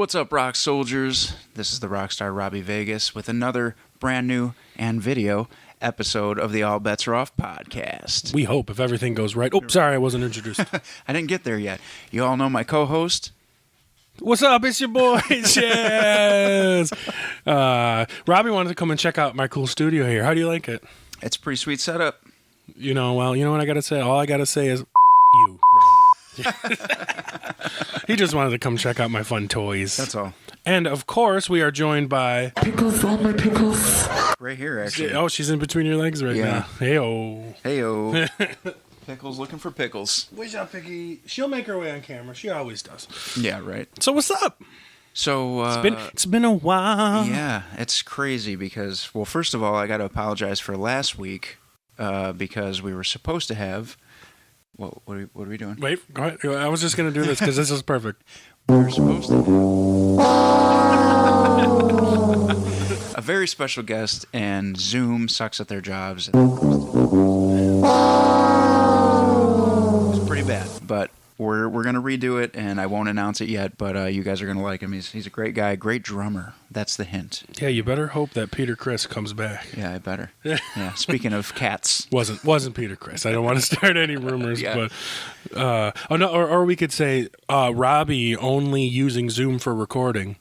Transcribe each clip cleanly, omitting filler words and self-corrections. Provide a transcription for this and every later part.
What's up, rock soldiers? This is the rockstar Robby Vegas with another brand new and video episode of the All Bets Are Off podcast. We hope, if everything goes right. Oh, sorry, I wasn't introduced. I didn't get there yet. You all know my co-host. What's up? It's your boy, Chaz. Robby wanted to come and check out my cool studio here. How do you like it? It's a pretty sweet setup. You know what I got to say? All I got to say is you, bro. He just wanted to come check out my fun toys. That's all. And, of course, we are joined by... Pickles, all my pickles. Right here, actually. Oh, she's in between your legs right now. Hey-oh. Hey-oh. Pickles looking for pickles. Where's that Picky? She'll make her way on camera. She always does. Yeah, right. So what's up? So, It's been a while. Yeah, it's crazy because, well, first of all, I got to apologize for last week because we were supposed to have... What are we doing? Wait, go ahead. I was just going to do this because this is perfect. We were supposed to have a very special guest, and Zoom sucks at their jobs. It's pretty bad, but we're going to redo it, and I won't announce it yet, but you guys are going to like him. He's a great guy, great drummer. That's the hint. Yeah, you better hope that Peter Criss comes back. Yeah, I better. Yeah. Speaking of cats, wasn't Peter Criss. I don't want to start any rumors, Yeah. but or we could say Robby only using Zoom for recording.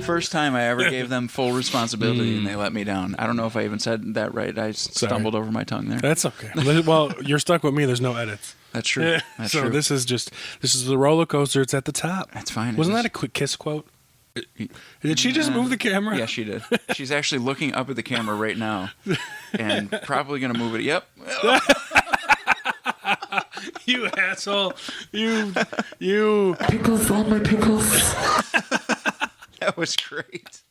First time I ever gave them full responsibility, and they let me down. I don't know if I even said that right. I stumbled over my tongue there. That's okay. Well, you're stuck with me. There's no edits. That's true. That's so true. this is the roller coaster. It's at the top. That's fine. Wasn't that a quick Kiss quote? Did she just move the camera? Yeah, she did. She's actually looking up at the camera right now, and probably going to move it. Yep. You asshole. You. Pickles, all my pickles. That was great.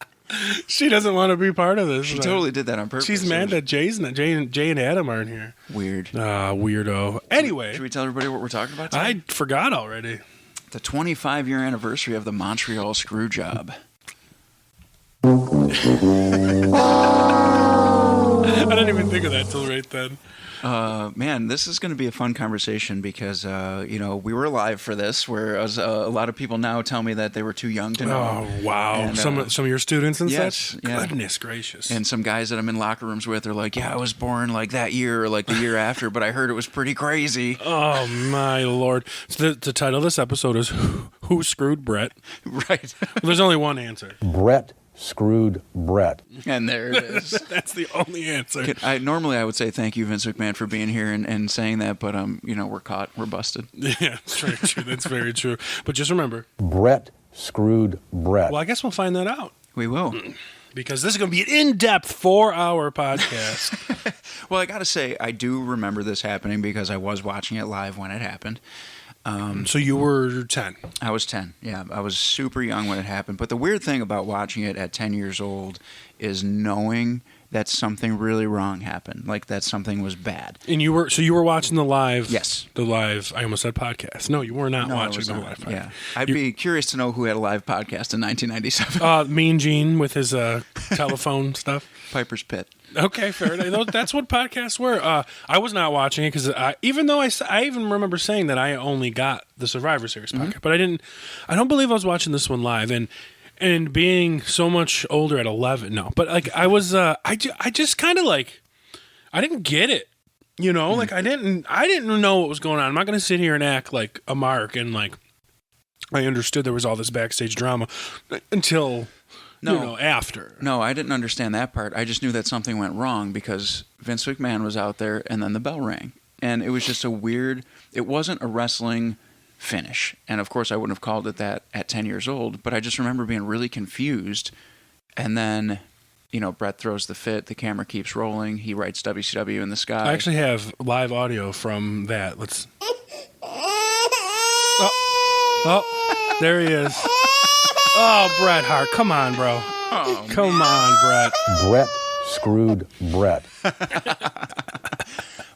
She doesn't want to be part of this. She totally did that on purpose. She's mad that Jay and Adam aren't here. Weird. Weirdo. Anyway. Should we tell everybody what we're talking about today? I forgot already. The 25-year anniversary of the Montreal Screw Job. I didn't even think of that till right then. Man, this is going to be a fun conversation because, we were alive for this, whereas a lot of people now tell me that they were too young to know. Oh, wow. And, some of your students and yes, such? yeah. Goodness gracious. And some guys that I'm in locker rooms with are like, yeah, I was born like that year or like the year after, but I heard it was pretty crazy. Oh, my Lord. So the title of this episode is Who Screwed Brett? Right. Well, there's only one answer. Brett screwed Brett. And there it is. That's the only answer. Normally I would say thank you, Vince McMahon, for being here and saying that, but we're caught. We're busted. Yeah, that's very true. That's very true. But just remember. Brett screwed Brett. Well, I guess we'll find that out. We will. Because this is going to be an in-depth 4-hour podcast. Well, I got to say, I do remember this happening because I was watching it live when it happened. So you were 10. I was 10. Yeah, I was super young when it happened. But the weird thing about watching it at 10 years old is knowing that something really wrong happened, like that something was bad. And you were watching the live. Yes. The live. I almost said podcast. No, you were not watching the not. live podcast. Yeah, I'd be curious to know who had a live podcast in 1997. Mean Gene with his telephone stuff. Piper's Pit. Okay, fair enough. That's what podcasts were. I was not watching it because even though I even remember saying that I only got the Survivor Series podcast, but I don't believe I was watching this one live. And being so much older at 11, no. But like I was, I just kind of like, I didn't get it, like I didn't know what was going on. I'm not going to sit here and act like a mark and like I understood there was all this backstage drama until... after. No, I didn't understand that part. I just knew that something went wrong because Vince McMahon was out there and then the bell rang. And it was just it wasn't a wrestling finish. And of course I wouldn't have called it that at 10 years old, but I just remember being really confused. And then, Brett throws the fit, the camera keeps rolling, he writes WCW in the sky. I actually have live audio from that. Let's... Oh, there he is. Oh, Bret Hart. Come on, bro. Oh, Come on, Bret. Brett screwed Brett.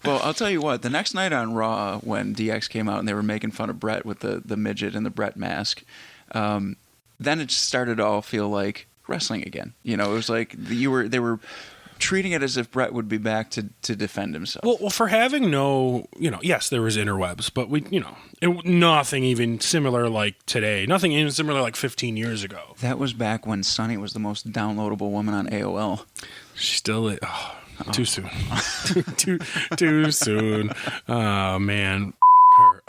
Well, I'll tell you what. The next night on Raw, when DX came out and they were making fun of Brett with the midget and the Brett mask, then it started to all feel like wrestling again. It was like they were treating it as if Brett would be back to defend himself. Well, for having no, yes, there was interwebs, but nothing even similar like today. Nothing even similar like 15 years ago. That was back when Sunny was the most downloadable woman on AOL. She still is. Oh, too soon. too soon. Oh, man. Her.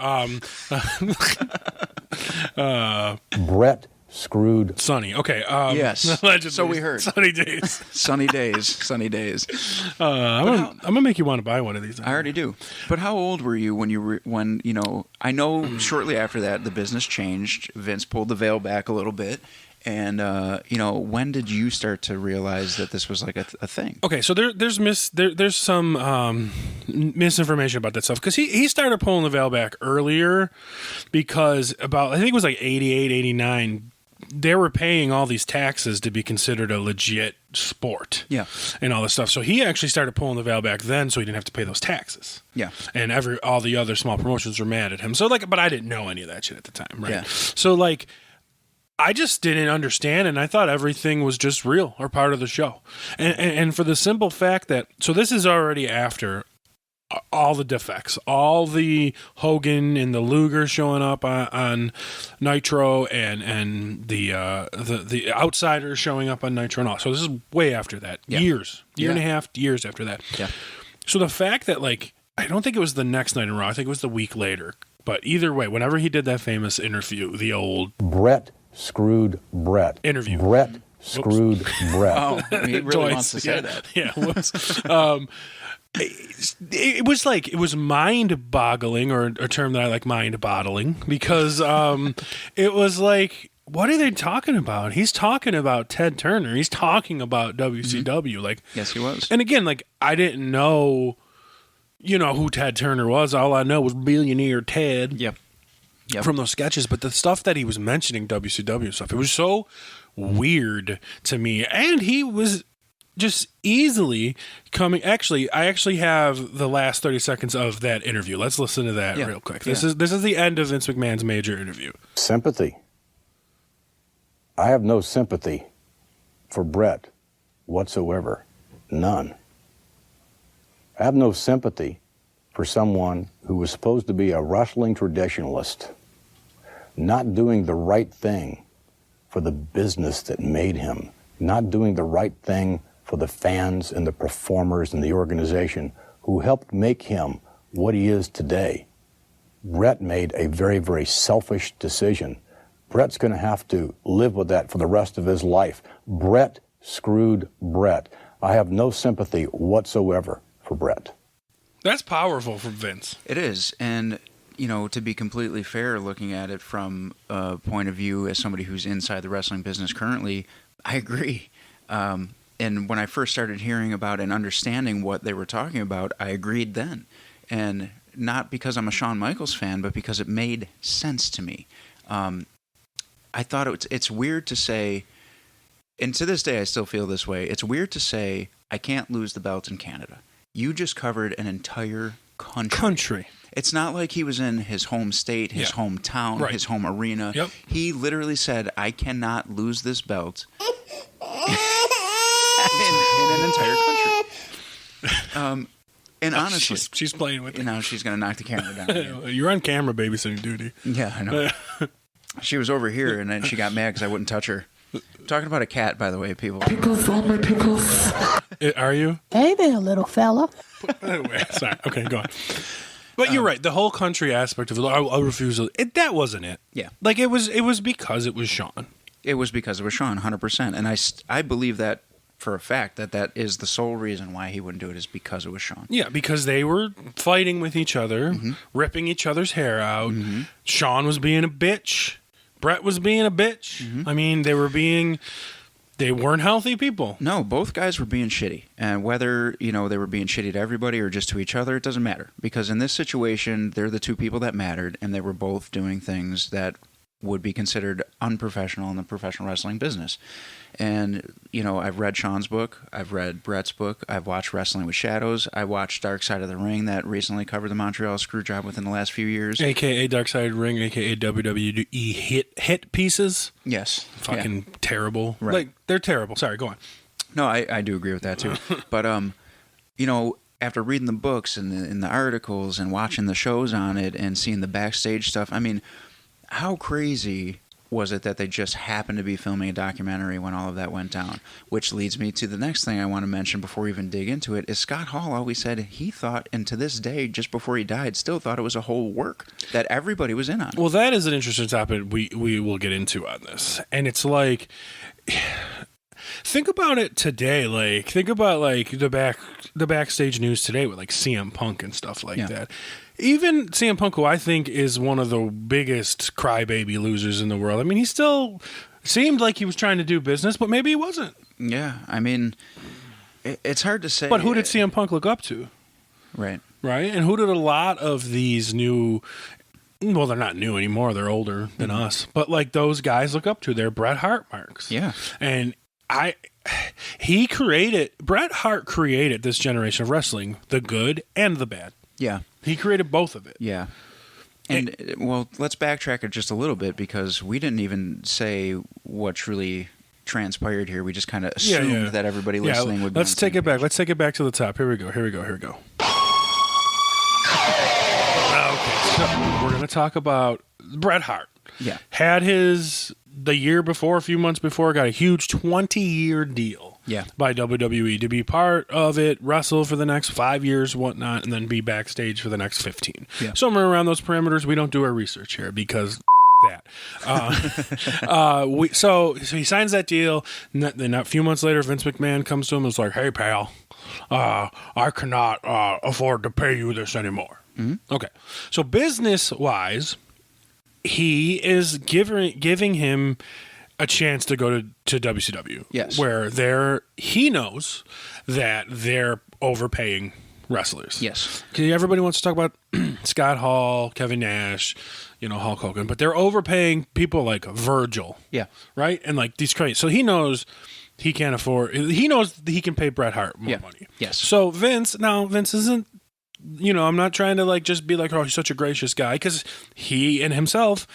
Brett screwed. Sunny. Okay. Yes. Allegedly. So we heard. Sunny days. Sunny days. I'm gonna make you want to buy one of these. I already do. But how old were you when I know shortly after that the business changed. Vince pulled the veil back a little bit. And, when did you start to realize that this was like a thing? Okay, so there's some misinformation about that stuff. Because he started pulling the veil back earlier because I think it was like 88, 89, they were paying all these taxes to be considered a legit sport. Yeah. And all this stuff. So he actually started pulling the veil back then so he didn't have to pay those taxes. Yeah. And all the other small promotions were mad at him. So but I didn't know any of that shit at the time, right? Yeah. So I just didn't understand, and I thought everything was just real or part of the show. And for the simple fact that, so this is already after all the defects, all the Hogan and the Luger showing up on Nitro, and the Outsiders showing up on Nitro and all. So this is way after that. Yeah. Year and a half, years after that. Yeah. So the fact that, I don't think it was the next night in Raw, I think it was the week later. But either way, whenever he did that famous interview, the old Brett screwed Brett. Interview. Brett screwed Brett. Oh, he really wants to say that. Yeah. It was mind-boggling, or a term that I like, mind-bottling, because it was like, what are they talking about? He's talking about Ted Turner. He's talking about WCW. Mm-hmm. Yes, he was. And again, I didn't know, who Ted Turner was. All I know was Billionaire Ted. Yep. From those sketches, but the stuff that he was mentioning, WCW stuff, it was so weird to me. And he was just easily coming. Actually, I have the last 30 seconds of that interview. Let's listen to that real quick. This is the end of Vince McMahon's major interview. Sympathy. I have no sympathy for Brett whatsoever. None. I have no sympathy for someone who was supposed to be a wrestling traditionalist, not doing the right thing for the business that made him, not doing the right thing for the fans and the performers and the organization who helped make him what he is today. Brett made a very, very selfish decision. Brett's going to have to live with that for the rest of his life. Brett screwed Brett. I have no sympathy whatsoever for Brett. That's powerful from Vince. It is. And, to be completely fair, looking at it from a point of view as somebody who's inside the wrestling business currently, I agree. And when I first started hearing about and understanding what they were talking about, I agreed then. And not because I'm a Shawn Michaels fan, but because it made sense to me. I thought it's weird to say, and to this day I still feel this way, it's weird to say, I can't lose the belt in Canada. You just covered an entire country. It's not like he was in his home state, his hometown, his home arena. Yep. He literally said, I cannot lose this belt in an entire country. And honestly... She's playing with it. Now she's going to knock the camera down. You're on camera babysitting duty. Yeah, I know. She was over here, and then she got mad because I wouldn't touch her. I'm talking about a cat, by the way, people. Pickles on my pickles. Are you? Hey there, little fella. Anyway, sorry. Okay, go on. But you're right. The whole country aspect of it, I refuse. That wasn't it. Yeah. It was because it was Shawn. It was because it was Shawn, 100%. And I believe that for a fact that is the sole reason why he wouldn't do it is because it was Shawn. Yeah, because they were fighting with each other, ripping each other's hair out. Mm-hmm. Shawn was being a bitch. Brett was being a bitch. Mm-hmm. I mean, they weren't healthy people. No, both guys were being shitty. And whether, they were being shitty to everybody or just to each other, it doesn't matter. Because in this situation, they're the two people that mattered, and they were both doing things that would be considered unprofessional in the professional wrestling business. And, I've read Shawn's book. I've read Brett's book. I've watched Wrestling with Shadows. I watched Dark Side of the Ring that recently covered the Montreal Screw Job within the last few years. A.K.A. Dark Side of the Ring, A.K.A. WWE hit pieces. Yes. Fucking terrible. Right. They're terrible. Sorry, go on. No, I do agree with that too. But you know, after reading the books and the articles and watching the shows on it and seeing the backstage stuff, I mean, how crazy was it that they just happened to be filming a documentary when all of that went down? Which leads me to the next thing I want to mention before we even dig into it, is Scott Hall always said he thought, and to this day, just before he died, still thought it was a whole work that everybody was in on. Well, that is an interesting topic we will get into on this. And it's like, think about it today. Like, think about like the backstage news today with like CM Punk and stuff like that. Even CM Punk, who I think is one of the biggest crybaby losers in the world. I mean, he still seemed like he was trying to do business, but maybe he wasn't. Yeah, I mean, it's hard to say. But who did CM Punk look up to? Right. Right? And who did a lot of these new... Well, they're not new anymore. They're older than us. But like those guys look up to. They're Bret Hart marks. Yeah. And Bret Hart created this generation of wrestling, the good and the bad. Yeah. He created both of it. Yeah. And, well, let's backtrack it just a little bit because we didn't even say what truly transpired here. We just kind of assumed that everybody listening would be Let's take it back. Let's take it back to the top. Here we go. Okay, so we're going to talk about Bret Hart. Yeah. Had the year before, a few months before, got a huge 20-year deal. Yeah. By WWE to be part of it, wrestle for the next 5 years, whatnot, and then be backstage for the next 15. Yeah. Somewhere around those parameters. We don't do our research here because that. So he signs that deal. Then a few months later, Vince McMahon comes to him and is like, "Hey, pal, I cannot afford to pay you this anymore." Mm-hmm. Okay. So business-wise, he is giving him a chance to go to WCW. Yes. Where he knows that they're overpaying wrestlers. Yes. Because everybody wants to talk about Scott Hall, Kevin Nash, Hulk Hogan, but they're overpaying people like Virgil. Yeah. Right? And like these crazy. So he knows he can't afford, he knows that he can pay Bret Hart more money. Yes. So Vince isn't, I'm not trying to like just be like, oh, he's such a gracious guy, because he and himself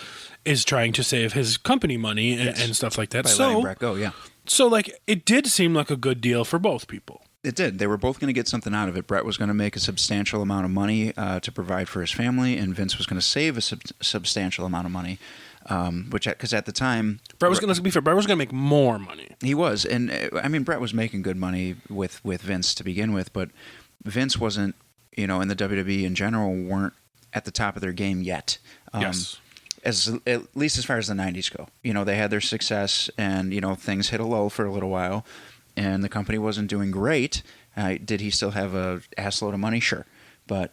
is trying to save his company money and stuff like that. By letting Bret go, yeah. So like it did seem like a good deal for both people. It did. They were both going to get something out of it. Bret was going to make a substantial amount of money to provide for his family, and Vince was going to save a substantial amount of money. Because at the time, Bret was going to make more money. He was, and I mean, Bret was making good money with Vince to begin with, but Vince wasn't, and the WWE in general weren't at the top of their game yet. Yes. At least as far as the 90s go. They had their success, and things hit a lull for a little while, and the company wasn't doing great. Did he still have a assload of money? Sure, but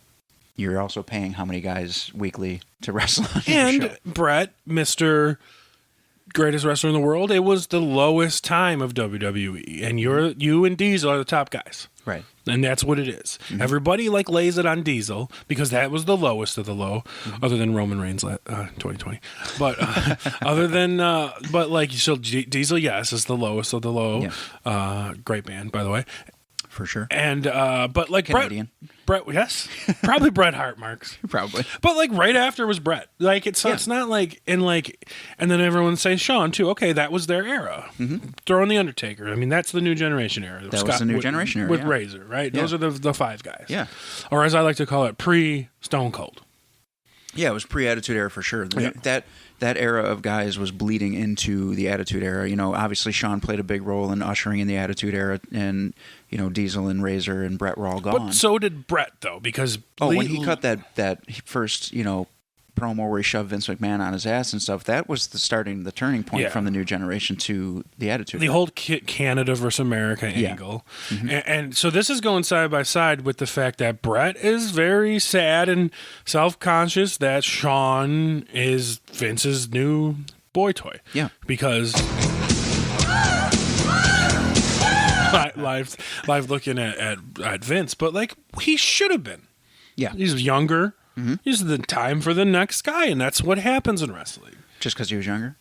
you're also paying how many guys weekly to wrestle on your show? And Bret, Mr. Greatest wrestler in the world, it was the lowest time of WWE, and you and Diesel are the top guys. Right. And that's what it is. Mm-hmm. Everybody lays it on Diesel because that was the lowest of the low, other than Roman Reigns 2020. But so Diesel, yes, is the lowest of the low. Yeah. Great band, by the way. For sure. And but like Canadian. Bret, yes, probably Bret Hart marks, probably. But like right after was Bret. Like it's not like and then everyone says Shawn too. Okay, that was their era. Mm-hmm. Throw in the Undertaker. I mean, that's the new generation era. That was the new generation era with Razor, right? Yeah. Those are the five guys. Yeah, or as I like to call it, pre Stone Cold. Yeah, it was pre-Attitude Era for sure. Yeah. That era of guys was bleeding into the Attitude Era. Obviously Shawn played a big role in ushering in the Attitude Era, and Diesel and Razor and Bret were all gone. But so did Bret, though, because when he cut that first promo where he shoved Vince McMahon on his ass and stuff, that was the turning point from the new generation to the Attitude Era. The whole Canada versus America angle. Mm-hmm. And so this is going side by side with the fact that Bret is very sad and self-conscious that Shawn is Vince's new boy toy. Yeah. Because live looking at Vince, but he should have been. Yeah. He's younger. Mm-hmm. He's the time for the next guy, and that's what happens in wrestling. Just because he was younger?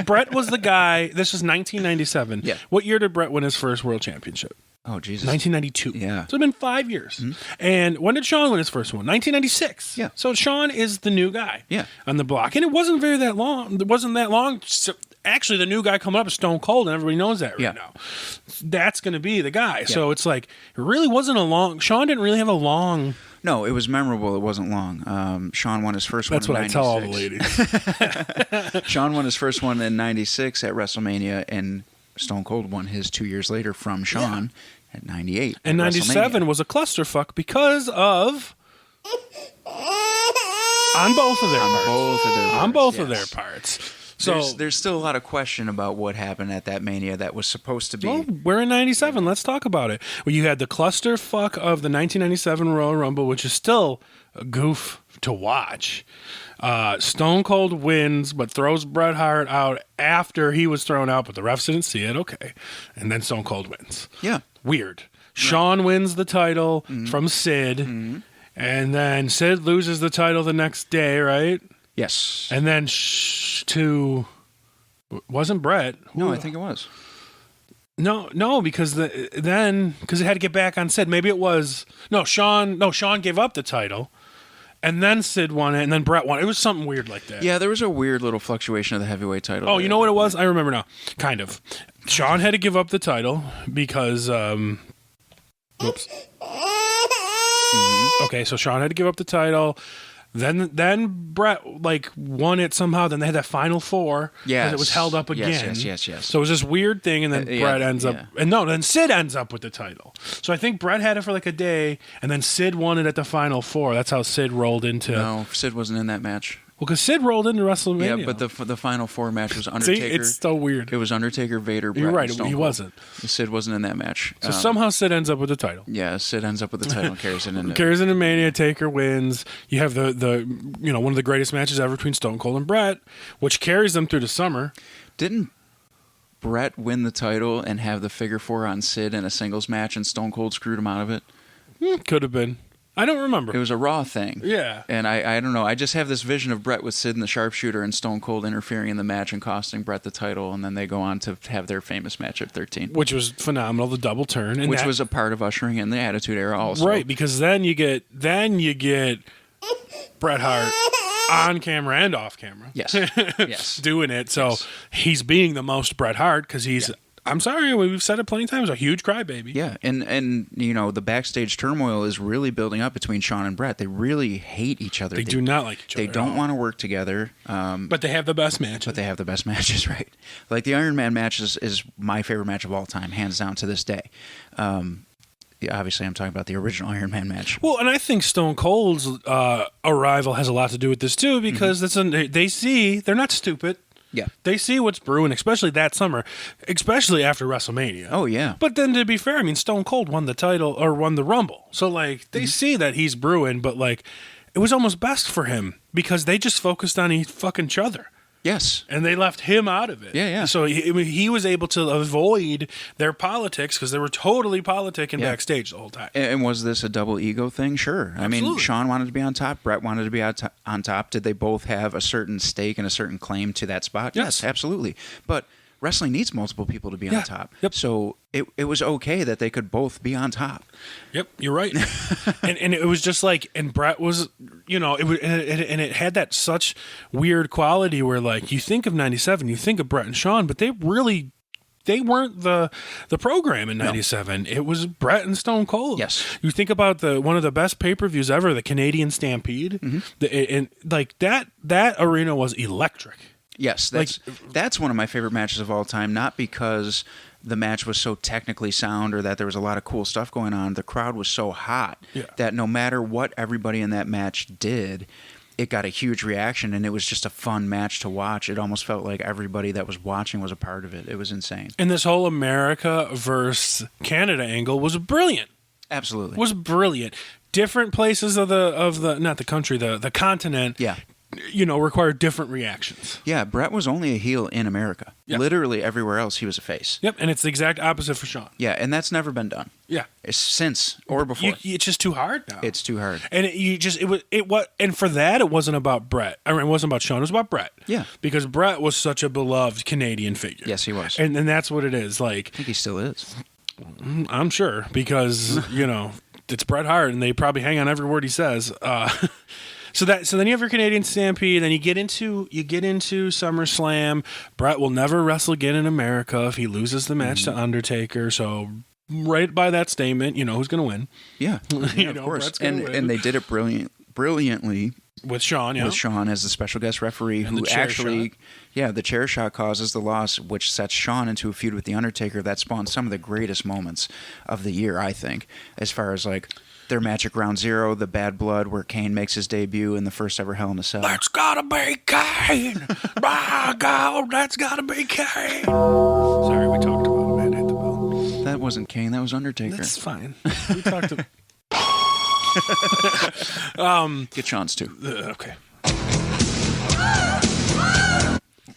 Bret was the guy. This is 1997. Yeah. What year did Bret win his first world championship? Oh, Jesus. 1992. Yeah. So it's been 5 years. Mm-hmm. And when did Shawn win his first one? 1996. Yeah. So Shawn is the new guy on the block. And it wasn't that long. actually the new guy coming up is Stone Cold, and everybody knows that right now. That's going to be the guy. So it's like, it really wasn't a long, Shawn didn't really have a long. No, it was memorable. It wasn't long. Shawn won his first one in 96. That's what I tell all the ladies. Shawn won his first one in 96 at WrestleMania, and Stone Cold won his 2 years later from Shawn at 98. And 97 was a clusterfuck because of... On both of their parts. So there's still a lot of question about what happened at that Mania that was supposed to be. Well, we're in 97. Let's talk about it. Well, you had the clusterfuck of the 1997 Royal Rumble, which is still a goof to watch. Stone Cold wins, but throws Bret Hart out after he was thrown out, but the refs didn't see it. Okay. And then Stone Cold wins. Yeah. Weird. Shawn wins the title from Sid, and then Sid loses the title the next day, right? Yes. And then wasn't Bret? No, I think it was. No, because it had to get back on Sid. Maybe it was Shawn gave up the title, and then Sid won it, and then Bret won. It was something weird like that. Yeah, there was a weird little fluctuation of the heavyweight title. Oh, you know what it was? I remember now. Kind of. Shawn had to give up the title because whoops. Okay, so Shawn had to give up the title. Then Bret won it somehow. Then they had that final four. Yes. It was held up again. Yes. So it was this weird thing, and then Bret ends up... And then Sid ends up with the title. So I think Bret had it for like a day, and then Sid won it at the final four. That's how Sid rolled into... No, Sid wasn't in that match. Well, because Sid rolled into WrestleMania. Yeah, but the final four match was Undertaker. See, it's so weird. It was Undertaker, Vader, Bret, You're right, and Stone he Cold. wasn't. Sid wasn't in that match. So somehow Sid ends up with the title. Yeah, Sid ends up with the title and carries it into... Carries into Mania, Taker wins. You have the one of the greatest matches ever between Stone Cold and Bret, which carries them through the summer. Didn't Bret win the title and have the figure four on Sid in a singles match, and Stone Cold screwed him out of it? Could have been. I don't remember. It was a Raw thing. Yeah. And I don't know. I just have this vision of Bret with Sid and the Sharpshooter and Stone Cold interfering in the match and costing Bret the title, and then they go on to have their famous match at 13. Which was phenomenal, the double turn. And which was a part of ushering in the Attitude Era also. Right, because then you get Bret Hart on camera and off camera. Yes. Yes. Doing it. So he's being the most Bret Hart because he's... Yeah. I'm sorry, we've said it plenty of times, a huge crybaby. Yeah, and the backstage turmoil is really building up between Shawn and Bret. They really hate each other. They do not like each other. They don't want to work together. But they have the best matches. Right. Like the Iron Man match is my favorite match of all time, hands down to this day. Obviously, I'm talking about the original Iron Man match. Well, and I think Stone Cold's arrival has a lot to do with this, too, because they're not stupid. Yeah. They see what's brewing, especially that summer, especially after WrestleMania. Oh, yeah. But then, to be fair, I mean, Stone Cold won the title, or won the Rumble. So, they see that he's brewing, but, it was almost best for him, because they just focused on each other. Yes. And they left him out of it. Yeah. So he was able to avoid their politics because they were totally politicking backstage the whole time. And was this a double ego thing? Sure. Absolutely. I mean, Shawn wanted to be on top. Bret wanted to be on top. Did they both have a certain stake and a certain claim to that spot? Yes, absolutely. But wrestling needs multiple people to be on top. Yep. So it was okay that they could both be on top. Yep, you're right. and it was just and Bret was, it had that such weird quality where you think of 97, you think of Bret and Shawn, but they weren't the program in 97. No. It was Bret and Stone Cold. Yes. You think about one of the best pay-per-views ever, the Canadian Stampede, that arena was electric. Yes, that's one of my favorite matches of all time, not because the match was so technically sound or that there was a lot of cool stuff going on. The crowd was so hot that no matter what everybody in that match did, it got a huge reaction, and it was just a fun match to watch. It almost felt like everybody that was watching was a part of it. It was insane. And this whole America versus Canada angle was brilliant. Absolutely. Was brilliant. Different places of the not the country, the continent. Yeah. Require different reactions. Yeah, Bret was only a heel in America. Yep. Literally everywhere else, he was a face. Yep, and it's the exact opposite for Shawn. Yeah, and that's never been done. Yeah, since or before. It's just too hard now. It's too hard. And and for that, it wasn't about Bret. I mean, it wasn't about Shawn. It was about Bret. Yeah, because Bret was such a beloved Canadian figure. Yes, he was, and that's what it is. I think he still is. I'm sure because it's Bret Hart, and they probably hang on every word he says. So then you have your Canadian Stampede, then you get into SummerSlam. Brett will never wrestle again in America if he loses the match to Undertaker. So right by that statement, you know who's going to win. Yeah, of course. And they did it brilliantly with Sean, with Sean as the special guest referee, and who actually, the chair shot causes the loss, which sets Sean into a feud with the Undertaker that spawned some of the greatest moments of the year, I think, as far as like their match at Ground Zero, the Bad Blood, where Kane makes his debut in the first ever Hell in a Cell. That's gotta be Kane! My God, that's gotta be Kane! Sorry, we talked about a man hit the bell. That wasn't Kane, that was Undertaker. That's fine. We talked to... Get Sean's too. Okay.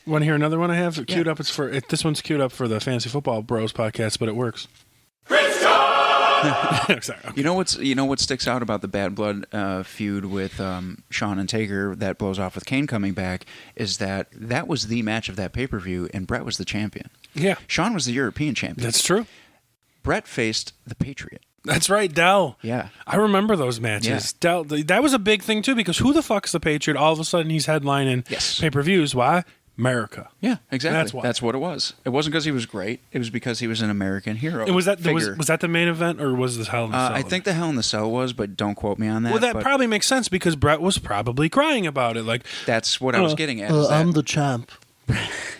Want to hear another one I have queued up? This one's queued up for the Fantasy Football Bros podcast, but it works. Sorry, okay. You know what sticks out about the Bad Blood feud with Sean and Taker that blows off with Kane coming back is that was the match of that pay-per-view, and Brett was the champion. Yeah. Sean was the European champion. That's true. Brett faced the Patriot. That's right, Dell. Yeah. I remember those matches. Yeah. Dell, that was a big thing, too, because who the fuck's the Patriot? All of a sudden, he's headlining pay-per-views. Why? America. Yeah, exactly. That's why. That's what it was. It wasn't because he was great. It was because he was an American hero. And was that the main event, or was this Hell in the Cell? I think the Hell in the Cell was, but don't quote me on that. Well, that probably makes sense because Brett was probably crying about it. Like that's what I was getting at. I'm the champ.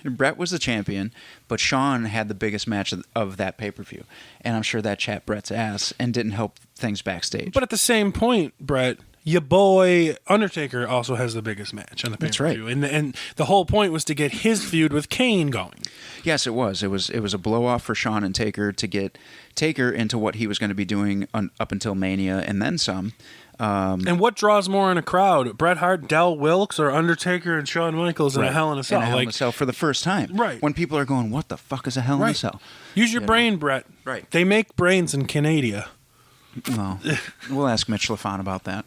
Brett was the champion, but Sean had the biggest match of that pay-per-view. And I'm sure that chapped Brett's ass and didn't help things backstage. But at the same point, Brett, your boy Undertaker also has the biggest match on the pay-per-view. That's right. And the whole point was to get his feud with Kane going. Yes, it was. It was a blow-off for Sean and Taker to get Taker into what he was going to be doing up until Mania and then some. And what draws more in a crowd? Bret Hart, Del Wilkes, or Undertaker and Shawn Michaels in a Hell in a Cell? In a Hell in a Cell for the first time. Right. When people are going, what the fuck is a Hell in a Cell? Use your brain, Brett. Right. They make brains in Canada. Well, we'll ask Mitch LaFon about that.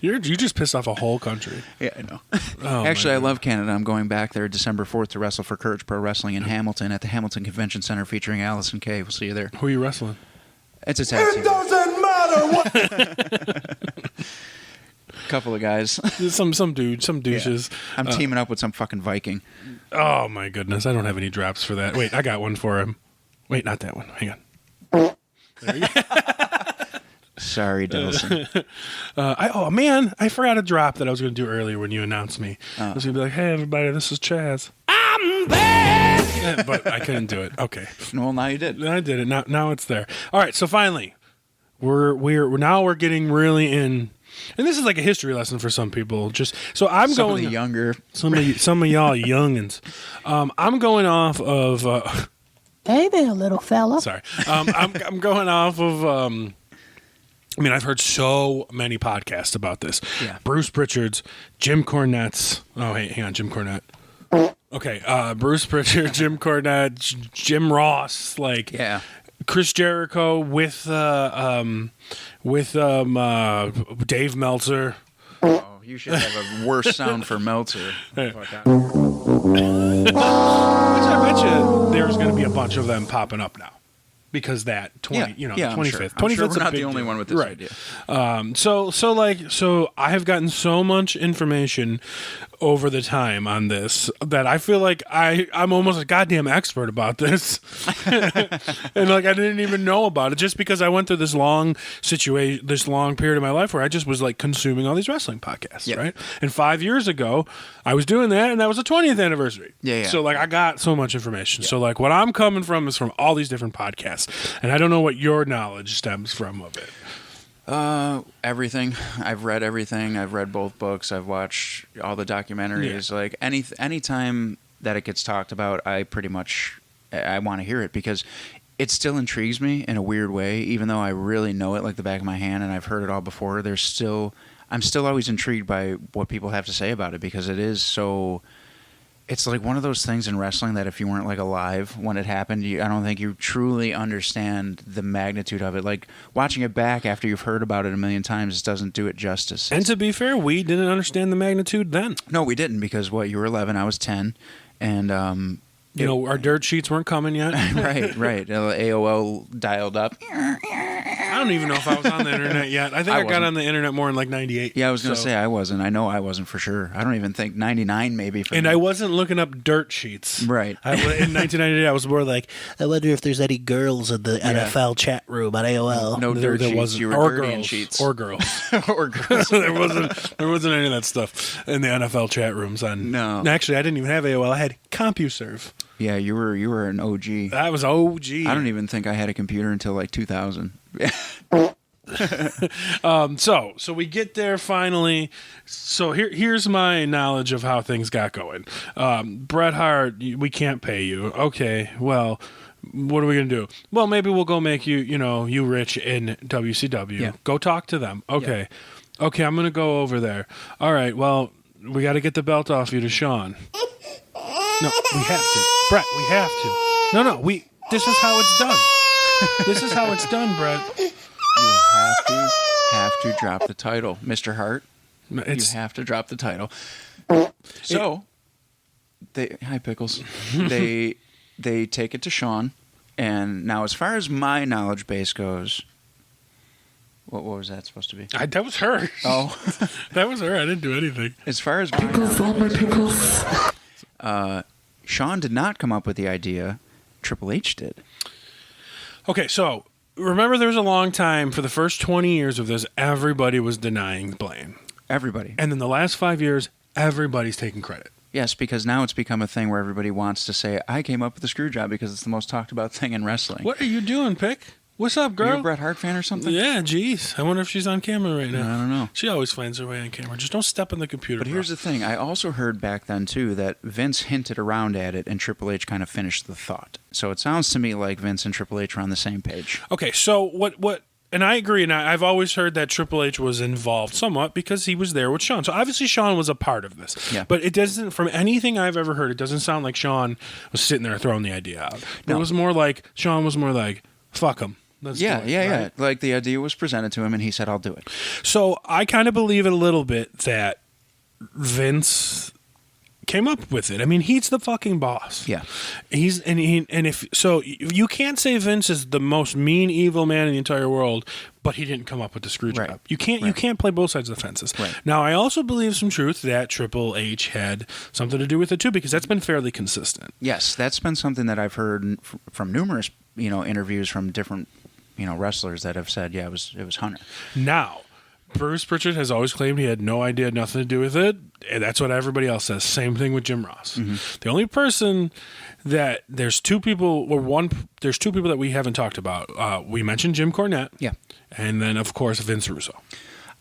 You just pissed off a whole country. Yeah, I know. Actually, I love Canada. I'm going back there December 4th to wrestle for Courage Pro Wrestling in Hamilton at the Hamilton Convention Center featuring Allison Kay. We'll see you there. Who are you wrestling? It's a tag team. It doesn't matter what. Couple of guys. some douches. Yeah. I'm teaming up with some fucking Viking. Oh, my goodness. I don't have any drops for that. Wait, I got one for him. Wait, not that one. Hang on. There you go. Sorry, Dillson. I forgot a drop that I was going to do earlier when you announced me. I was going to be like, hey, everybody, this is Chaz. I'm back! But I couldn't do it. Okay. Well, now you did. I did it. Now it's there. All right, so finally, we're getting really in, and this is like a history lesson for some people. Some of the younger. Some of y'all youngins. I'm going off of... Hey there, little fella. Sorry. I'm going off of... I've heard so many podcasts about this. Yeah. Bruce Pritchard's, Jim Cornette's. Oh, hey, hang on, Jim Cornette. Okay, Bruce Pritchard, Jim Cornette, Jim Ross, Chris Jericho with Dave Meltzer. Oh, you should have a worse sound for Meltzer. Which I bet you there's going to be a bunch of them popping up now. Because that 25th. I'm sure we're not the only one with this idea. So I have gotten so much information over the time on this that I feel like I'm almost a goddamn expert about this. And I didn't even know about it just because I went through this long period of my life where I just was consuming all these wrestling podcasts, right? And 5 years ago, I was doing that, and that was the 20th anniversary. Yeah. So I got so much information. Yeah. So what I'm coming from is from all these different podcasts. And I don't know what your knowledge stems from of it. Everything. I've read everything. I've read both books. I've watched all the documentaries. Yeah. Any time that it gets talked about, I want to hear it because it still intrigues me in a weird way, even though I really know it like the back of my hand and I've heard it all before. I'm still always intrigued by what people have to say about it because it is so... It's one of those things in wrestling that if you weren't alive when it happened, I don't think you truly understand the magnitude of it. Watching it back after you've heard about it a million times doesn't do it justice. And to be fair, we didn't understand the magnitude then. No, we didn't because you were 11, I was 10, and our dirt sheets weren't coming yet. right. AOL dialed up. I I don't even know if I was on the internet yet. I think I got wasn't. on the internet more in like 98. Yeah, I was going to say I wasn't. I know I wasn't for sure. I don't even think 99 maybe. For And me. I wasn't looking up dirt sheets. Right. In 1998, I was more like, I wonder if there's any girls in the NFL chat room on AOL. No dirt sheets. Wasn't. You were Or dirty in girls. sheets. Or girls. or girls. there wasn't any of that stuff in the NFL chat rooms. No. Actually, I didn't even have AOL. I had CompuServe. Yeah, you were an OG. That was OG. I don't even think I had a computer until like 2000. So we get there finally. So here's my knowledge of how things got going. Bret Hart, we can't pay you. Okay, well, what are we gonna do? Well, maybe we'll go make you rich in WCW. Yeah. Go talk to them. Okay, okay, I'm gonna go over there. All right, well, we got to get the belt off you to Sean. No, we have to, Bret. We have to. No, this is how it's done. This is how it's done, Bret. You have to drop the title, Mr. Hart. You have to drop the title. So, hi Pickles. They take it to Sean, and now as far as my knowledge base goes, what was that supposed to be? That was her. Oh, That was her. I didn't do anything. as far as my knowledge, Sean did not come up with the idea. Triple H did. Okay, so remember there was a long time for the first 20 years of this, everybody was denying blame. Everybody. And then the last 5 years, everybody's taking credit. Yes, because now it's become a thing where everybody wants to say, I came up with the screw job because it's the most talked about thing in wrestling. What are you doing, Pick? What's up, Are girl? you a Bret Hart fan or something? Yeah, jeez. I wonder if she's on camera right now. I don't know. She always finds her way on camera. Just don't step in the computer. But here's the thing. I also heard back then, too, that Vince hinted around at it and Triple H kind of finished the thought. So it sounds to me like Vince and Triple H are on the same page. Okay, so what and I agree, and I've always heard that Triple H was involved somewhat because he was there with Shawn. So obviously Shawn was a part of this. Yeah. But it doesn't, from anything I've ever heard, it doesn't sound like Shawn was sitting there throwing the idea out. No. It was more like, Shawn was more like, fuck him. Let's do it, Yeah. right? Like the idea was presented to him and he said, I'll do it. So I kind of believe it a little bit that Vince came up with it. I mean, he's the fucking boss. Yeah. If so, you can't say Vince is the most mean, evil man in the entire world, but he didn't come up with the screw job. Right. You can't play both sides of the fences. Right. Now, I also believe some truth that Triple H had something to do with it too, because that's been fairly consistent. Yes, that's been something that I've heard from numerous, interviews from different, wrestlers that have said, yeah, it was Hunter. Now, Bruce Pritchard has always claimed he had no idea, nothing to do with it, and that's what everybody else says. Same thing with Jim Ross. Mm-hmm. The only person that there's two people that we haven't talked about. We mentioned Jim Cornette, Yeah. and then of course Vince Russo.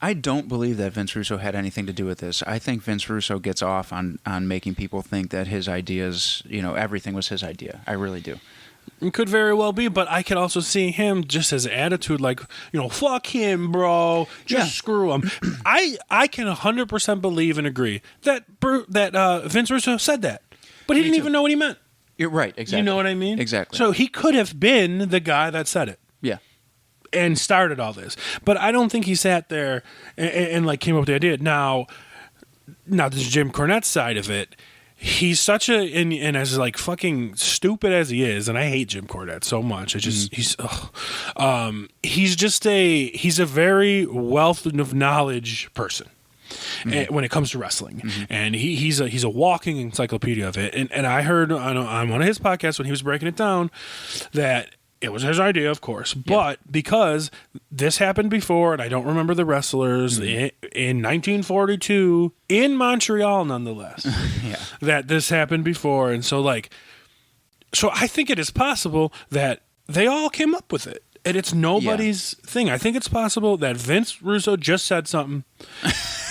I don't believe that Vince Russo had anything to do with this. I think Vince Russo gets off on making people think that his ideas, everything was his idea. I really do. It could very well be, but I could also see him just his attitude, like, fuck him, bro. Just screw him. I can 100% believe and agree that Vince Russo said that, but he didn't even know what he meant. You're right, exactly. You know what I mean? Exactly. So he could have been the guy that said it. Yeah. And started all this. But I don't think he sat there and like came up with the idea. Now this Jim Cornette side of it, he's such and as like fucking stupid as he is, and I hate Jim Cornette so much. He's a very wealth of knowledge person. When it comes to wrestling, and he's a walking encyclopedia of it. And I heard on one of his podcasts when he was breaking it down that it was his idea, of course, but because this happened before, and I don't remember the wrestlers in 1942 in Montreal, nonetheless, that this happened before, and so I think it is possible that they all came up with it. And it's nobody's thing. I think it's possible that Vince Russo just said something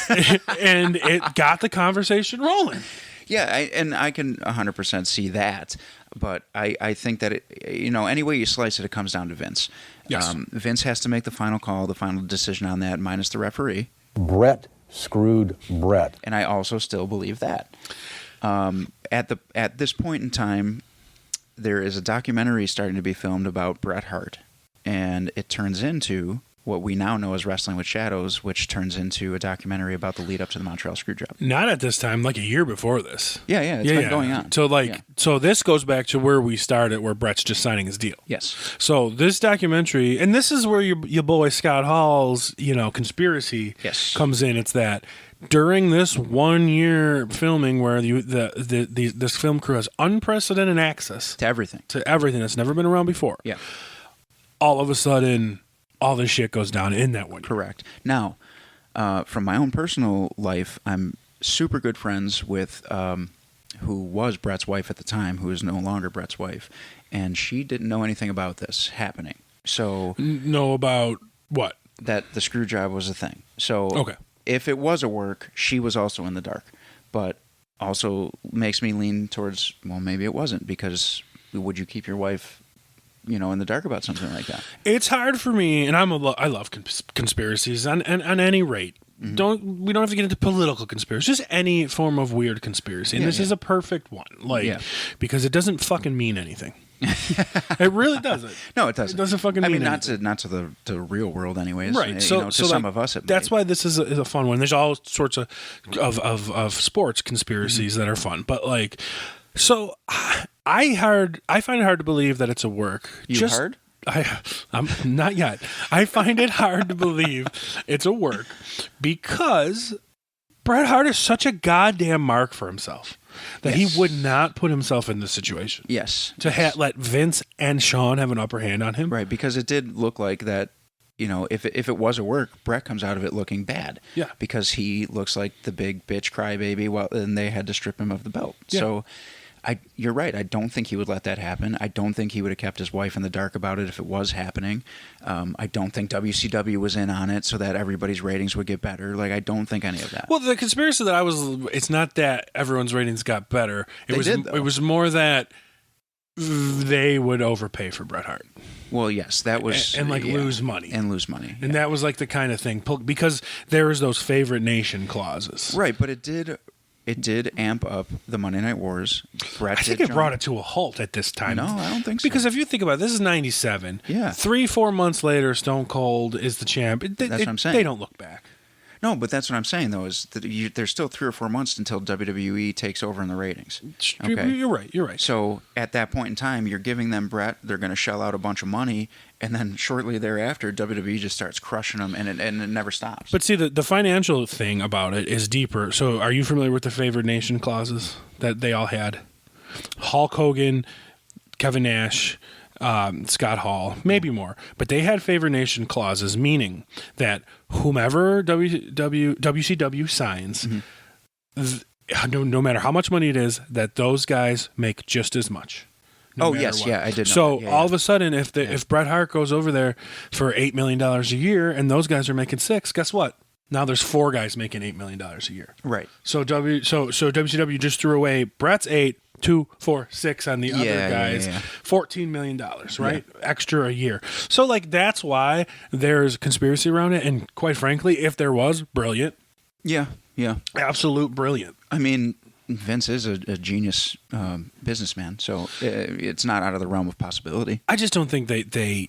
and it got the conversation rolling. Yeah, I can 100% see that. But I think that, any way you slice it, it comes down to Vince. Yes. Vince has to make the final call, the final decision on that, minus the referee. Bret screwed Bret. And I also still believe that. At this point in time, there is a documentary starting to be filmed about Bret Hart. And it turns into what we now know as Wrestling with Shadows, which turns into a documentary about the lead up to the Montreal Screw Job. Not at this time, like a year before this. Yeah, it's been going on. So so this goes back to where we started, where Brett's just signing his deal. Yes. So this documentary, and this is where your boy Scott Hall's, conspiracy comes in. It's that during this 1 year filming where this film crew has unprecedented access To everything that's never been around before. Yeah. All of a sudden, all this shit goes down in that 1 year. Correct. Now, from my own personal life, I'm super good friends with who was Brett's wife at the time, who is no longer Brett's wife, and she didn't know anything about this happening. So Know about what? That the screw job was a thing. So Okay. if it was a work, she was also in the dark. But also makes me lean towards, well, maybe it wasn't, because would you keep your wife, in the dark about something like that? It's hard for me, and I love conspiracies on any rate. Mm-hmm. We don't have to get into political conspiracies, just any form of weird conspiracy. And this is a perfect one, because it doesn't fucking mean anything. It really doesn't. No, it doesn't. It doesn't fucking mean anything. not to the real world, anyways. Right. So some of us, it that's may. why this is a fun one. There's all sorts of sports conspiracies that are fun, but so I find it hard to believe that it's a work. Hard? I'm not yet. I find it hard to believe it's a work because Bret Hart is such a goddamn mark for himself that he would not put himself in this situation. Yes. To let Vince and Shawn have an upper hand on him. Right, because it did look like that, if it was a work, Bret comes out of it looking bad. Yeah. Because he looks like the big bitch crybaby, and they had to strip him of the belt. Yeah. So you're right. I don't think he would let that happen. I don't think he would have kept his wife in the dark about it if it was happening. I don't think WCW was in on it so that everybody's ratings would get better. I don't think any of that. Well, the conspiracy that it's not that everyone's ratings got better. It was more that they would overpay for Bret Hart. Well, yes, that was... And lose money. And lose money. And that was the kind of thing, because there was those favorite nation clauses. Right, but it did amp up the Monday Night Wars. I think it brought it to a halt at this time. No, I don't think so. Because if you think about it, this is 97. Yeah. 3-4 months later, Stone Cold is the champ. That's what I'm saying. They don't look back. No, but that's what I'm saying, though, is that there's still 3 or 4 months until WWE takes over in the ratings. Okay? You're right. So at that point in time, you're giving them Bret, they're going to shell out a bunch of money, and then shortly thereafter, WWE just starts crushing them, and it never stops. But see, the financial thing about it is deeper. So are you familiar with the favored nation clauses that they all had? Hulk Hogan, Kevin Nash, Scott Hall, maybe more. But they had favored nation clauses, meaning that whomever WCW signs, no matter how much money it is, that those guys make just as much. Yes, what. Yeah, I did know So that. all of a sudden, if Bret Hart goes over there for $8 million a year and those guys are making $6 million, guess what? Now there's 4 guys making $8 million a year. Right. So WCW just threw away Bret's 8, 2, 4, 6 on the other guys. Yeah. $14 million, right? Yeah. Extra a year. So that's why there's conspiracy around it. And quite frankly, if there was, brilliant. Yeah. Absolute brilliant. I mean, Vince is a genius businessman, so it's not out of the realm of possibility. I just don't think I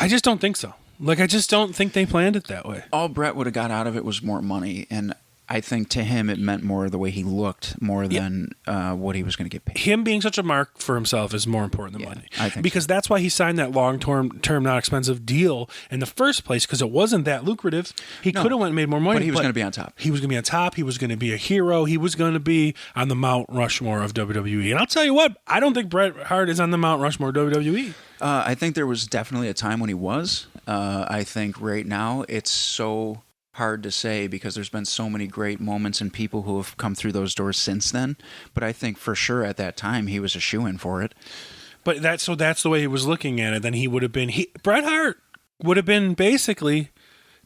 just don't think so. I just don't think they planned it that way. All Bret would have got out of it was more money, and I think to him it meant more the way he looked more than what he was going to get paid. Him being such a mark for himself is more important than money. I think because that's why he signed that long-term, not expensive deal in the first place, because it wasn't that lucrative. He could have went and made more money. But he was going to be on top. He was going to be on top. He was going to be a hero. He was going to be on the Mount Rushmore of WWE. And I'll tell you what, I don't think Bret Hart is on the Mount Rushmore of WWE. I think there was definitely a time when he was. I think right now it's so hard to say because there's been so many great moments and people who have come through those doors since then. But I think for sure at that time he was a shoo-in for it. But that's the way he was looking at it. Then he would have been Bret Hart would have been basically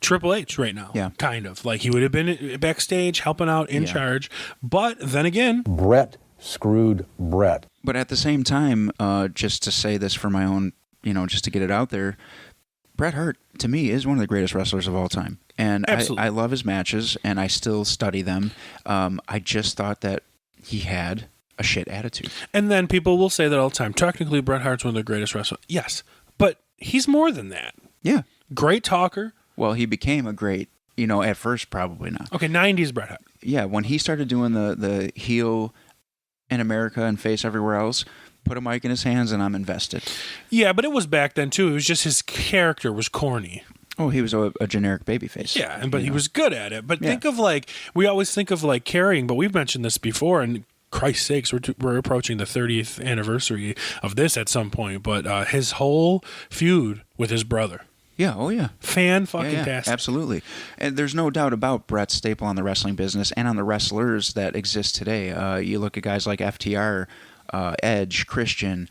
Triple H right now. Yeah. Kind of. He would have been backstage helping out in charge. But then again, Bret screwed Bret. But at the same time, just to say this for my own, just to get it out there, Bret Hart, to me, is one of the greatest wrestlers of all time. And I love his matches, and I still study them. I just thought that he had a shit attitude. And then people will say that all the time. Technically, Bret Hart's one of the greatest wrestlers. Yes, but he's more than that. Yeah. Great talker. Well, he became a great, at first probably not. Okay, 90s Bret Hart. Yeah, when he started doing the heel in America and face everywhere else, put a mic in his hands and I'm invested. Yeah, but it was back then too. It was just his character was corny. Oh, he was a generic babyface. Yeah, but he was good at it. But Yeah. think of we always think of carrying, but we've mentioned this before, and Christ's sakes, we're approaching the 30th anniversary of this at some point, but his whole feud with his brother. Yeah, oh yeah. Fan-fucking-tastic. Absolutely. And there's no doubt about Bret's staple on the wrestling business and on the wrestlers that exist today. You look at guys like FTR, Edge, Christian,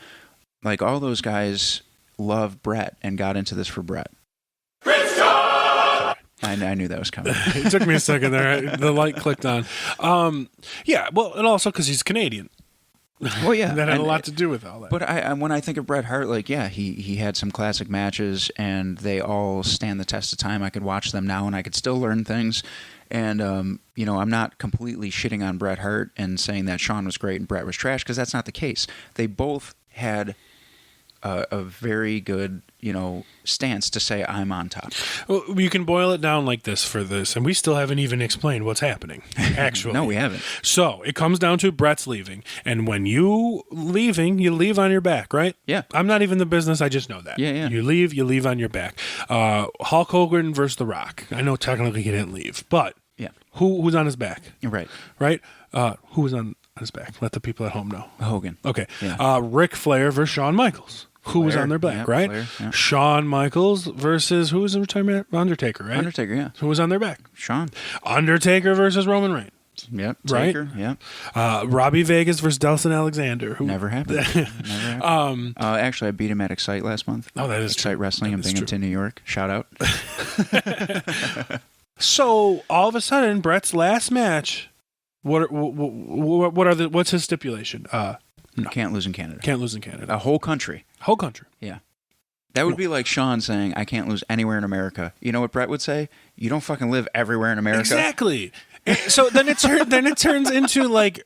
all those guys love Bret and got into this for Bret. I knew that was coming. It took me a second there. The light clicked on. Yeah, well, and also because he's Canadian. Well, yeah. That had a lot to do with all that. But when I think of Bret Hart, he had some classic matches, and they all stand the test of time. I could watch them now, and I could still learn things. And, I'm not completely shitting on Bret Hart and saying that Shawn was great and Bret was trash, because that's not the case. They both had a very good, stance to say, I'm on top. Well, you can boil it down like this for this, and we still haven't even explained what's happening, actually. No, we haven't. So, it comes down to Bret's leaving, and when you leave on your back, right? Yeah. I'm not even in the business, I just know that. Yeah. You leave on your back. Hulk Hogan versus The Rock. I know technically he didn't leave, but Yeah. who's on his back? Right. Right? Who was on his back? Let the people at home know. Hogan. Okay. Yeah. Ric Flair versus Shawn Michaels. Who was Flair, on their back, yeah, right? Flair, yeah. Shawn Michaels versus who was in retirement? Undertaker, right? Undertaker, yeah. Who was on their back? Shawn. Undertaker versus Roman Reigns. Yep. Right? Taker, yep. Robbie Vegas versus Delson Alexander. Who, Never happened. Never happened. Actually, I beat him at Excite last month. Oh, that is Excite true. Wrestling in That is Binghamton, New York. Shout out. So all of a sudden, Bret's last match. What's his stipulation? No. Can't lose in Canada. Can't lose in Canada. A whole country. Whole country. Yeah. That would be like Shawn saying, I can't lose anywhere in America. You know what Bret would say? You don't fucking live everywhere in America. Exactly. So then it turns into like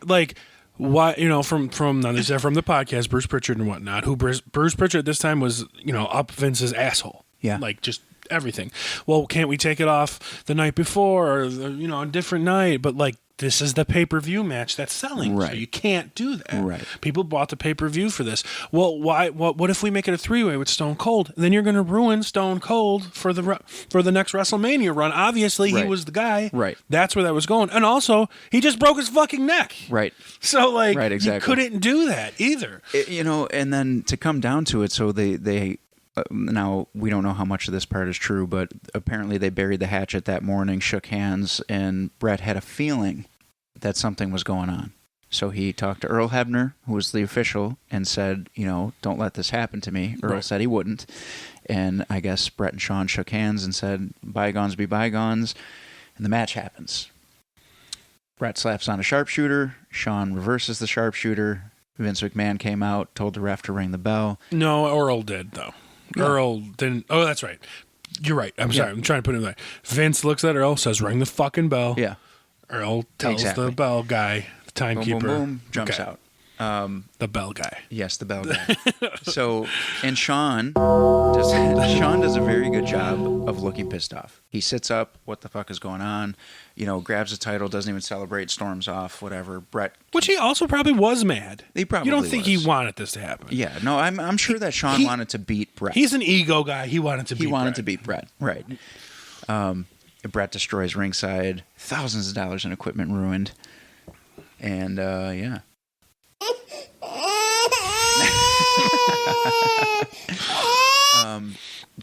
why from now these are from the podcast Bruce Pritchard and whatnot. Who Bruce Pritchard this time was up Vince's asshole. Yeah. Just everything. Well, can't we take it off the night before or a different night? But this is the pay-per-view match that's selling, right. So you can't do that. Right. People bought the pay-per-view for this. Well, why? What if we make it a three-way with Stone Cold? Then you're going to ruin Stone Cold for the next WrestleMania run. Obviously, Right. he was the guy. Right. That's where that was going. And also, he just broke his fucking neck. Right. So, Right, exactly. you couldn't do that either. And then to come down to it, so they now we don't know how much of this part is true, but apparently they buried the hatchet that morning, shook hands, and Bret had a feeling that something was going on. So he talked to Earl Hebner, who was the official, and said, don't let this happen to me. Earl Right. said he wouldn't. And I guess Bret and Shawn shook hands and said, bygones be bygones. And the match happens. Bret slaps on a sharpshooter. Shawn reverses the sharpshooter. Vince McMahon came out, told the ref to ring the bell. No, Earl did, though. Yeah. Earl didn't. Oh, that's right. You're right. I'm sorry. I'm trying to put it in there. Vince looks at Earl, says, ring the fucking bell. Yeah. Earl tells Exactly. the bell guy, the timekeeper. Boom, boom, boom. Jumps Okay. out. The bell guy. Yes, the bell guy. So, and Shawn does a very good job of looking pissed off. He sits up, what the fuck is going on? Grabs the title, doesn't even celebrate, storms off, whatever. Bret, Which he also probably was mad. He probably You don't think was. he wanted this to happen? yeah, no, I'm sure that Shawn wanted to beat Bret. He's an ego guy. He wanted to beat Bret. to beat Bret, right? Bret destroys ringside, thousands of dollars in equipment ruined, and yeah.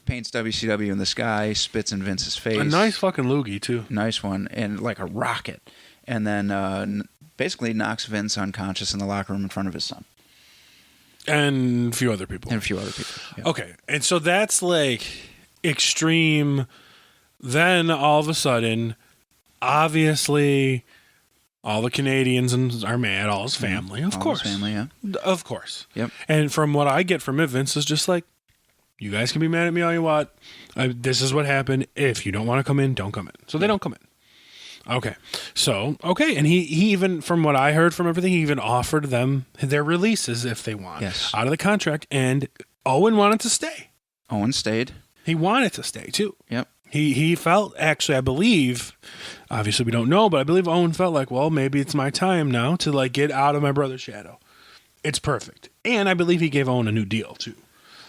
Paints WCW in the sky, spits in Vince's face. A nice fucking loogie, too. Nice one, and like a rocket. And then basically knocks Vince unconscious in the locker room in front of his son. And a few other people. And a few other people. Yeah. Okay, and so that's extreme. Then all of a sudden, obviously, all the Canadians are mad. All his family, of All course, his family, yeah. of course. Yep. And from what I get from it, Vince is just like, you guys can be mad at me all you want. This is what happened. If you don't want to come in, don't come in. So they don't come in. Okay. So, okay. And he even, from what I heard from everything, he even offered them their releases if they want. Yes. Out of the contract. And Owen wanted to stay. Owen stayed. He wanted to stay too. Yep. He felt, actually, I believe, obviously we don't know, but I believe Owen felt like, well, maybe it's my time now to like get out of my brother's shadow. It's perfect. And I believe he gave Owen a new deal too.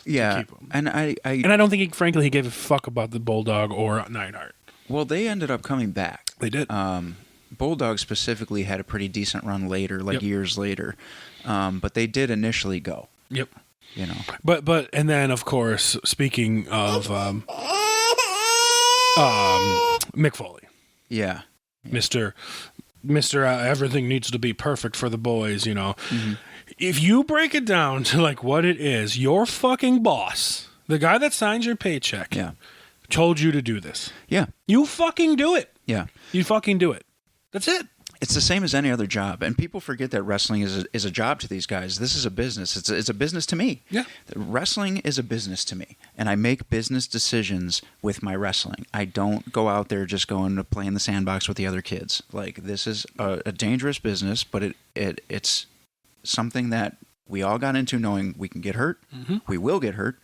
Yeah. Keep him. And I don't think he gave a fuck about the Bulldog or Neidhart. well, they ended up coming back. They did. Bulldog specifically had a pretty decent run later, like Yep. years later. But they did initially go. Yep. You know. But and then of course, speaking of Mick Foley, Yeah. Mr. Everything needs to be perfect for the boys, you know. If you break it down to like what it is, your fucking boss, the guy that signs your paycheck, Yeah. told you to do this. Yeah. You fucking do it. Yeah. You fucking do it. That's it. It's the same as any other job, and people forget that wrestling is a job to these guys. This is a business. It's a business to me. Yeah. Wrestling is a business to me, and I make business decisions with my wrestling. I don't go out there just going to play in the sandbox with the other kids. Like, this is a dangerous business, but it's something that we all got into knowing we can get hurt, we will get hurt,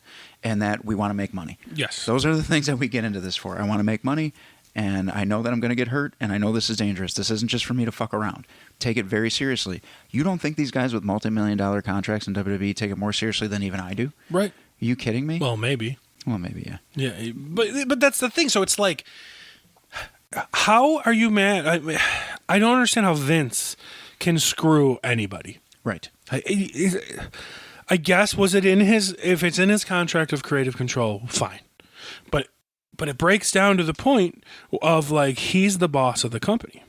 and that we want to make money. Yes. Those are the things that we get into this for. I want to make money. And I know that I'm going to get hurt, and I know this is dangerous. This isn't just for me to fuck around. Take it very seriously. You don't think these guys with multi-million-dollar contracts in WWE take it more seriously than even I do? Right. Are you kidding me? Well, maybe. Well, maybe, yeah. Yeah, but that's the thing. So it's like, how are you mad? I don't understand how Vince can screw anybody. Right. I guess was it in his? If it's in his contract of creative control, fine. But it breaks down to the point of like he's the boss of the company,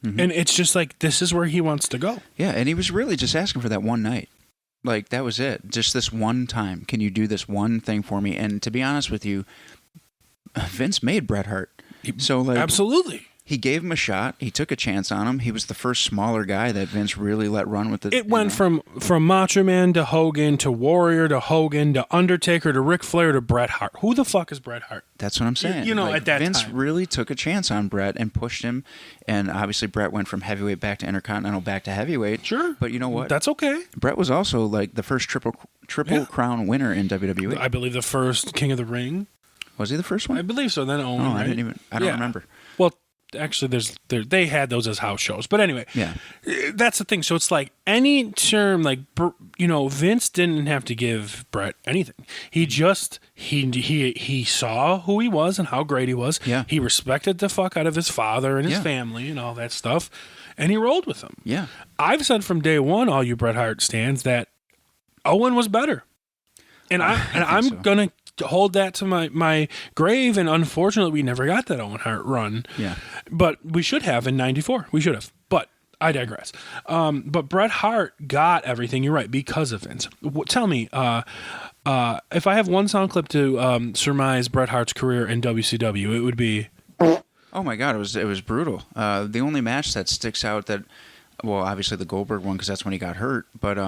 and it's just like this is where he wants to go. Yeah, and he was really just asking for that one night. Like, that was it. Just this one time. Can you do this one thing for me? And to be honest with you, Vince made Bret Hart. So, like, Absolutely. he gave him a shot. He took a chance on him. He was the first smaller guy that Vince really let run with it. It went from Macho Man to Hogan to Warrior to Hogan to Undertaker to Ric Flair to Bret Hart. Who the fuck is Bret Hart? That's what I'm saying. You know, like, at that Vince time. really took a chance on Bret and pushed him. And obviously, Bret went from heavyweight back to Intercontinental back to heavyweight. Sure. But you know what? That's okay. Bret was also like the first triple crown winner in WWE. I believe the first King of the Ring. Was he the first one? I believe so. Then Owen. Oh, right? I don't remember. Well, actually, they had those as house shows. But anyway, Yeah. that's the thing. So it's like any term, like, you know, Vince didn't have to give Bret anything. He just he saw who he was and how great he was. Yeah. He respected the fuck out of his father and his Yeah. family and all that stuff, and he rolled with him. Yeah. I've said from day one, all you Bret Hart stands, that Owen was better, and I'm so. gonna hold that to my grave. And unfortunately, we never got that Owen Hart run. Yeah. But we should have in '94. We should have. But I digress. But Bret Hart got everything. You're right, because of Vince. Tell me, if I have one sound clip to surmise Bret Hart's career in WCW, it would be. Oh my God, it was brutal. The only match that sticks out that, well, obviously the Goldberg one because that's when he got hurt, but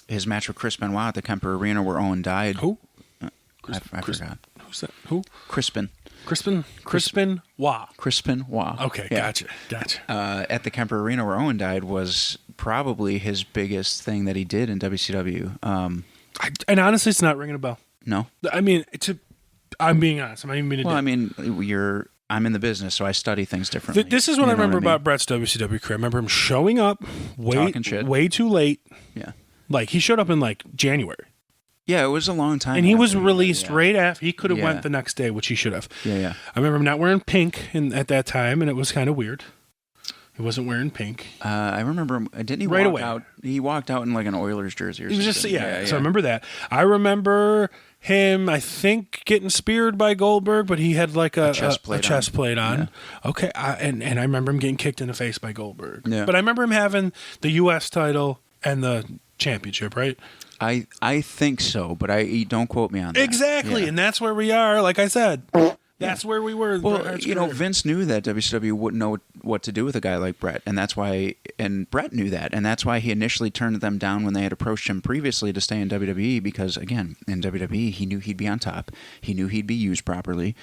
his match with Chris Benoit at the Kemper Arena where Owen died. Who? I forgot. Who's that? Who? Crispin. Wah. Crispin Wah. Okay, Yeah. gotcha. At the Kemper Arena where Owen died was probably his biggest thing that he did in WCW. And honestly, it's not ringing a bell. No? I mean, I'm being honest. I'm not even being a Well, dick. I mean, I'm in the business, so I study things differently. This is what You I know remember I mean? about Bret's WCW career. I remember him showing up Talking shit. way too late. Yeah. Like, he showed up in, like, January. Yeah, it was a long time. And he was after, released yeah. right after. He could have Yeah. went the next day, which he should have. Yeah. I remember him not wearing pink at that time, and it was kind of weird. He wasn't wearing pink. I remember him. Didn't he Right walk away. out? He walked out in like an Oilers jersey or He was something. just, So I remember that. I remember him, I think, getting speared by Goldberg, but he had like a chest plate on. Yeah. Okay. And I remember him getting kicked in the face by Goldberg. Yeah. But I remember him having the U.S. title and the championship, right? I think so, but don't quote me on that. Exactly. Yeah. And that's where we are. Like I said, that's where we were. Well, Vince knew that WCW wouldn't know what to do with a guy like Bret, and that's why. And Bret knew that, and that's why he initially turned them down when they had approached him previously to stay in WWE. Because again, in WWE, he knew he'd be on top. He knew he'd be used properly.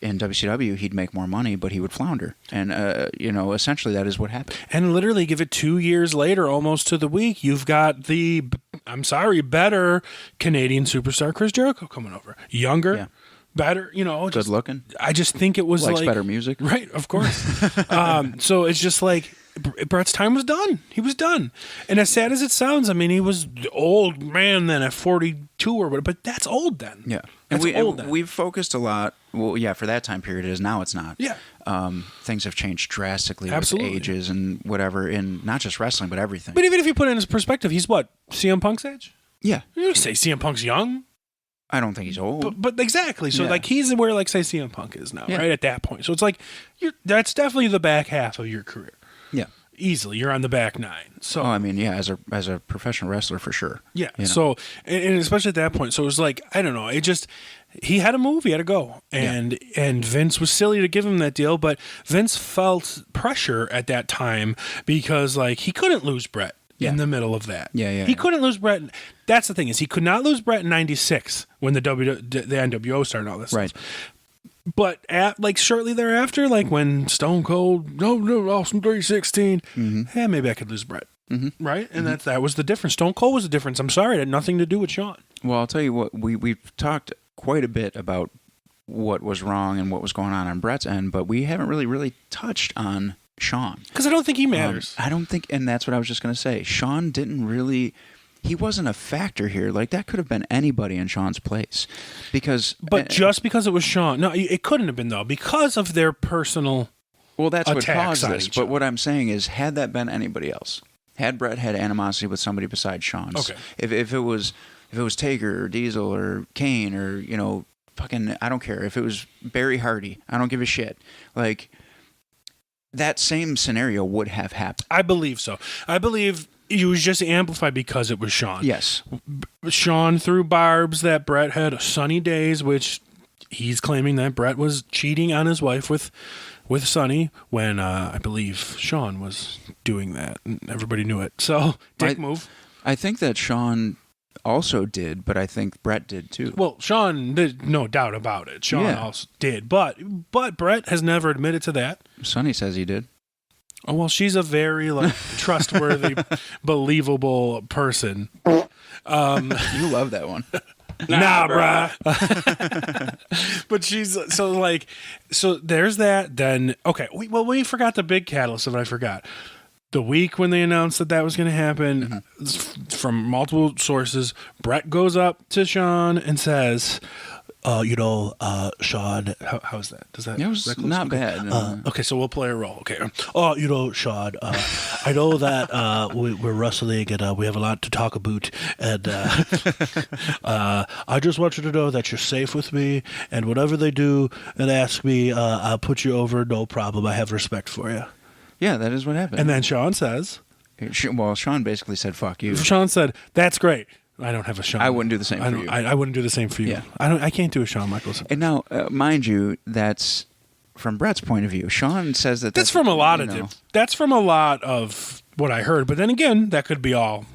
In WCW, he'd make more money, but he would flounder. And essentially, that is what happened. And literally, give it 2 years later, almost to the week, you've got better Canadian superstar Chris Jericho coming over. Younger, better, Good looking. I just think it was Likes like better music. right? Of course. So it's just like Brett's time was done. He was done. And as sad as it sounds, I mean, he was old man then at 42 or whatever, but that's old then. Yeah. That's old then. We've focused a lot. Well, yeah, for that time period it is. Now it's not. Yeah. Things have changed drastically Absolutely. with ages and whatever in not just wrestling, but everything. But even if you put it in his perspective, he's what? CM Punk's age? Yeah. You don't say CM Punk's young. I don't think he's old. But exactly. So Yeah. like he's where like say CM Punk is now, Yeah. right? At that point. So it's like that's definitely the back half of your career. Yeah. Easily. You're on the back nine. So Oh, I mean, yeah, as a professional wrestler for sure. yeah. You know? So and especially at that point. So it was like, I don't know, it just he had to move, he had to go. And Vince was silly to give him that deal, but Vince felt pressure at that time because like he couldn't lose Brett. Yeah. In the middle of that. Yeah. He couldn't lose Brett. That's the thing is he could not lose Brett in 96 when the NWO started all this. Right. Stuff. But like shortly thereafter, like when Stone Cold, no, Austin 316, maybe I could lose Brett. Mm-hmm. Right? And that was the difference. Stone Cold was the difference. I'm sorry. It had nothing to do with Shawn. Well, I'll tell you what, we've talked quite a bit about what was wrong and what was going on Brett's end, but we haven't really touched on Shawn. Because I don't think he matters. I don't think, and that's what I was just going to say. Shawn didn't really, he wasn't a factor here. Like, that could have been anybody in Shawn's place. But just because it was Shawn. No, it couldn't have been, though, because of their personal well, that's what attacks caused on this. each But other. what I'm saying is, had that been anybody else, had Brett had animosity with somebody besides Shawn, Okay. if it was Taker or Diesel or Kane or, fucking, I don't care. If it was Barry Hardy, I don't give a shit. Like, that same scenario would have happened. I believe so. I believe it was just amplified because it was Shawn. Yes. Shawn threw barbs that Brett had sunny days, which he's claiming that Brett was cheating on his wife with Sonny when I believe Shawn was doing that. And everybody knew it. So, dick move. I think that Shawn also did, but I think Brett did too. Well, Shawn did, no doubt about it. Shawn Yeah. also did. But Brett has never admitted to that. Sonny says he did. Oh, well, she's a very trustworthy, believable person. You love that one. Nah, bruh. But she's so there's that. Then okay, we forgot the big catalyst of it. I forgot the week when they announced that was going to happen. From multiple sources, Brett goes up to Shawn and says, Shawn, how's that? Does that? It was that close? not Okay. bad. Okay, so we'll play a role. Okay. Shawn, I know that we're wrestling and we have a lot to talk about, and I just want you to know that you're safe with me, and whatever they do and ask me, I'll put you over, no problem. I have respect for you. Yeah, that is what happened. And then Shawn says, well, Shawn basically said, fuck you. Shawn said, that's great. I don't have a Shawn. I wouldn't do the same for you. I wouldn't do the same for you. Yeah. I can't do a Shawn Michaels. And now, mind you, that's from Brett's point of view. Shawn says that That's from a lot of that's from a lot of what I heard. But then again, that could be all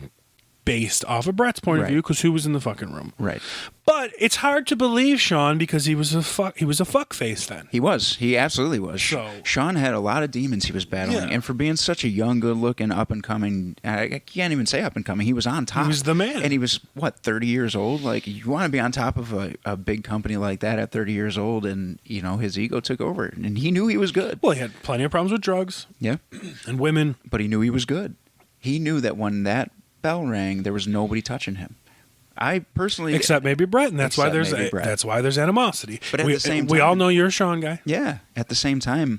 based off of Brett's point of Right. view because who was in the fucking room. Right. But it's hard to believe Shawn because he was a fuck face then. He was. He absolutely was. So- Shawn had a lot of demons he was battling. Yeah. And for being such a young, good-looking, up-and-coming, I can't even say up-and-coming, he was on top. He was the man. And he was, 30 years old? Like, you want to be on top of a big company like that at 30 years old, and, his ego took over. And he knew he was good. Well, he had plenty of problems with drugs Yeah. and women. But he knew he was good. He knew that when that bell rang, there was nobody touching him. I personally... Except maybe Brett, and that's why Except maybe Brett. that's why there's animosity. But at the same we all time- know you're a Shawn guy. Yeah. At the same time,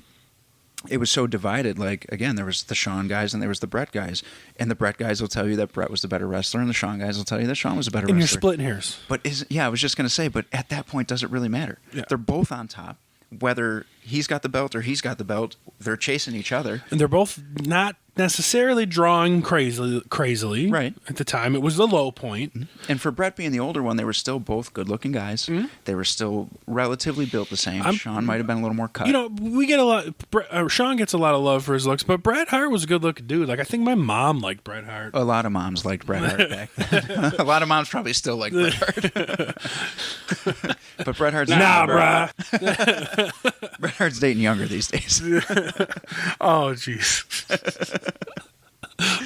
it was so divided. Like, again, there was the Shawn guys and there was the Brett guys. And the Brett guys will tell you that Brett was the better wrestler, and the Shawn guys will tell you that Shawn was the better And you're wrestler. splitting hairs. But I was just going to say, but at that point, does it really matter? Yeah. They're both on top. Whether he's got the belt or he's got the belt, they're chasing each other. And they're both not necessarily drawing crazily. Right. At the time, it was the low point. And for Brett being the older one, they were still both good-looking guys. Mm-hmm. They were still relatively built the same. Shawn might have been a little more cut. We get a lot. Shawn gets a lot of love for his looks, but Bret Hart was a good-looking dude. Like I think my mom liked Bret Hart. A lot of moms liked Bret Hart back then. A lot of moms probably still like Bret Hart. But Bret Hart's Brah. Bret Hart's dating younger these days. Oh, jeez.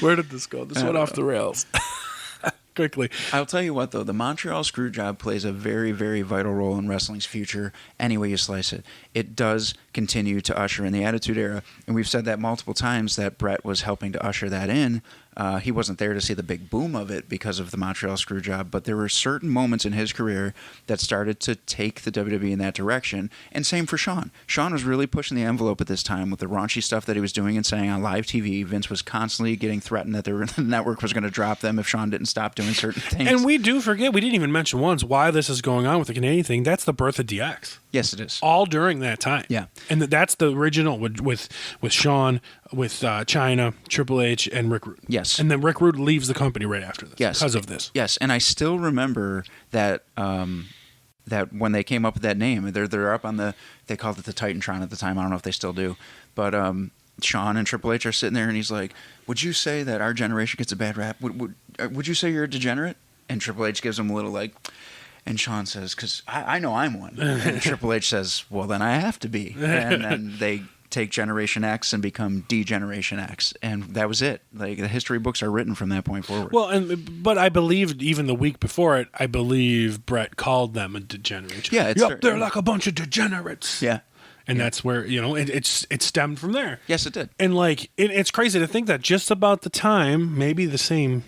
Where did this go? This went off the rails. quickly. I'll tell you what, though, the Montreal Screw Job plays a very, very vital role in wrestling's future, any way you slice it. It does continue to usher in the Attitude Era, and we've said that multiple times that Brett was helping to usher that in. He wasn't there to see the big boom of it because of the Montreal Screw Job, but there were certain moments in his career that started to take the WWE in that direction, and same for Shawn. Shawn was really pushing the envelope at this time with the raunchy stuff that he was doing and saying on live TV. Vince was constantly getting threatened that the network was going to drop them if Shawn didn't stop doing certain things. And we do forget, we didn't even mention once why this is going on with the Canadian thing. That's the birth of DX. Yes, it is. All during that time. Yeah. And that's the original with Shawn, with China, Triple H, and Rick Rude. Yes. And then Rick Rude leaves the company right after this. Yes. Because of this. Yes, and I still remember that that when they came up with that name, they're up on they called it the Titantron at the time. I don't know if they still do, but Shawn and Triple H are sitting there, and he's like, "Would you say that our generation gets a bad rap? Would you say you're a degenerate?" And Triple H gives him a little like. And Shawn says, because I know I'm one. And Triple H says, well, then I have to be. And then they take Generation X and become D-Generation X. And that was it. Like, the history books are written from that point forward. Well, but I believe even the week before it, I believe Brett called them a degeneration. Yeah. Yup, they're like a bunch of degenerates. Yeah. And that's where, it stemmed from there. Yes, it did. And, it's crazy to think that just about the time, maybe the same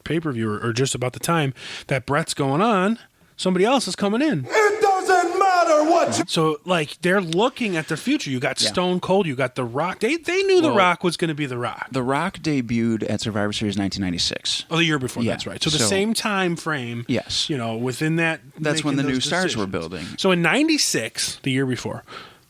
pay-per-view or just about the time that Brett's going on, somebody else is coming in. It doesn't matter what you... So, they're looking at their future. You got Stone Cold, you got The Rock. They knew The Rock was going to be The Rock. The Rock debuted at Survivor Series 1996. Oh, the year before, Yeah. That's right. So the same time frame. Yes. Within that. That's when the new stars were decisions. building. So in 96, the year before,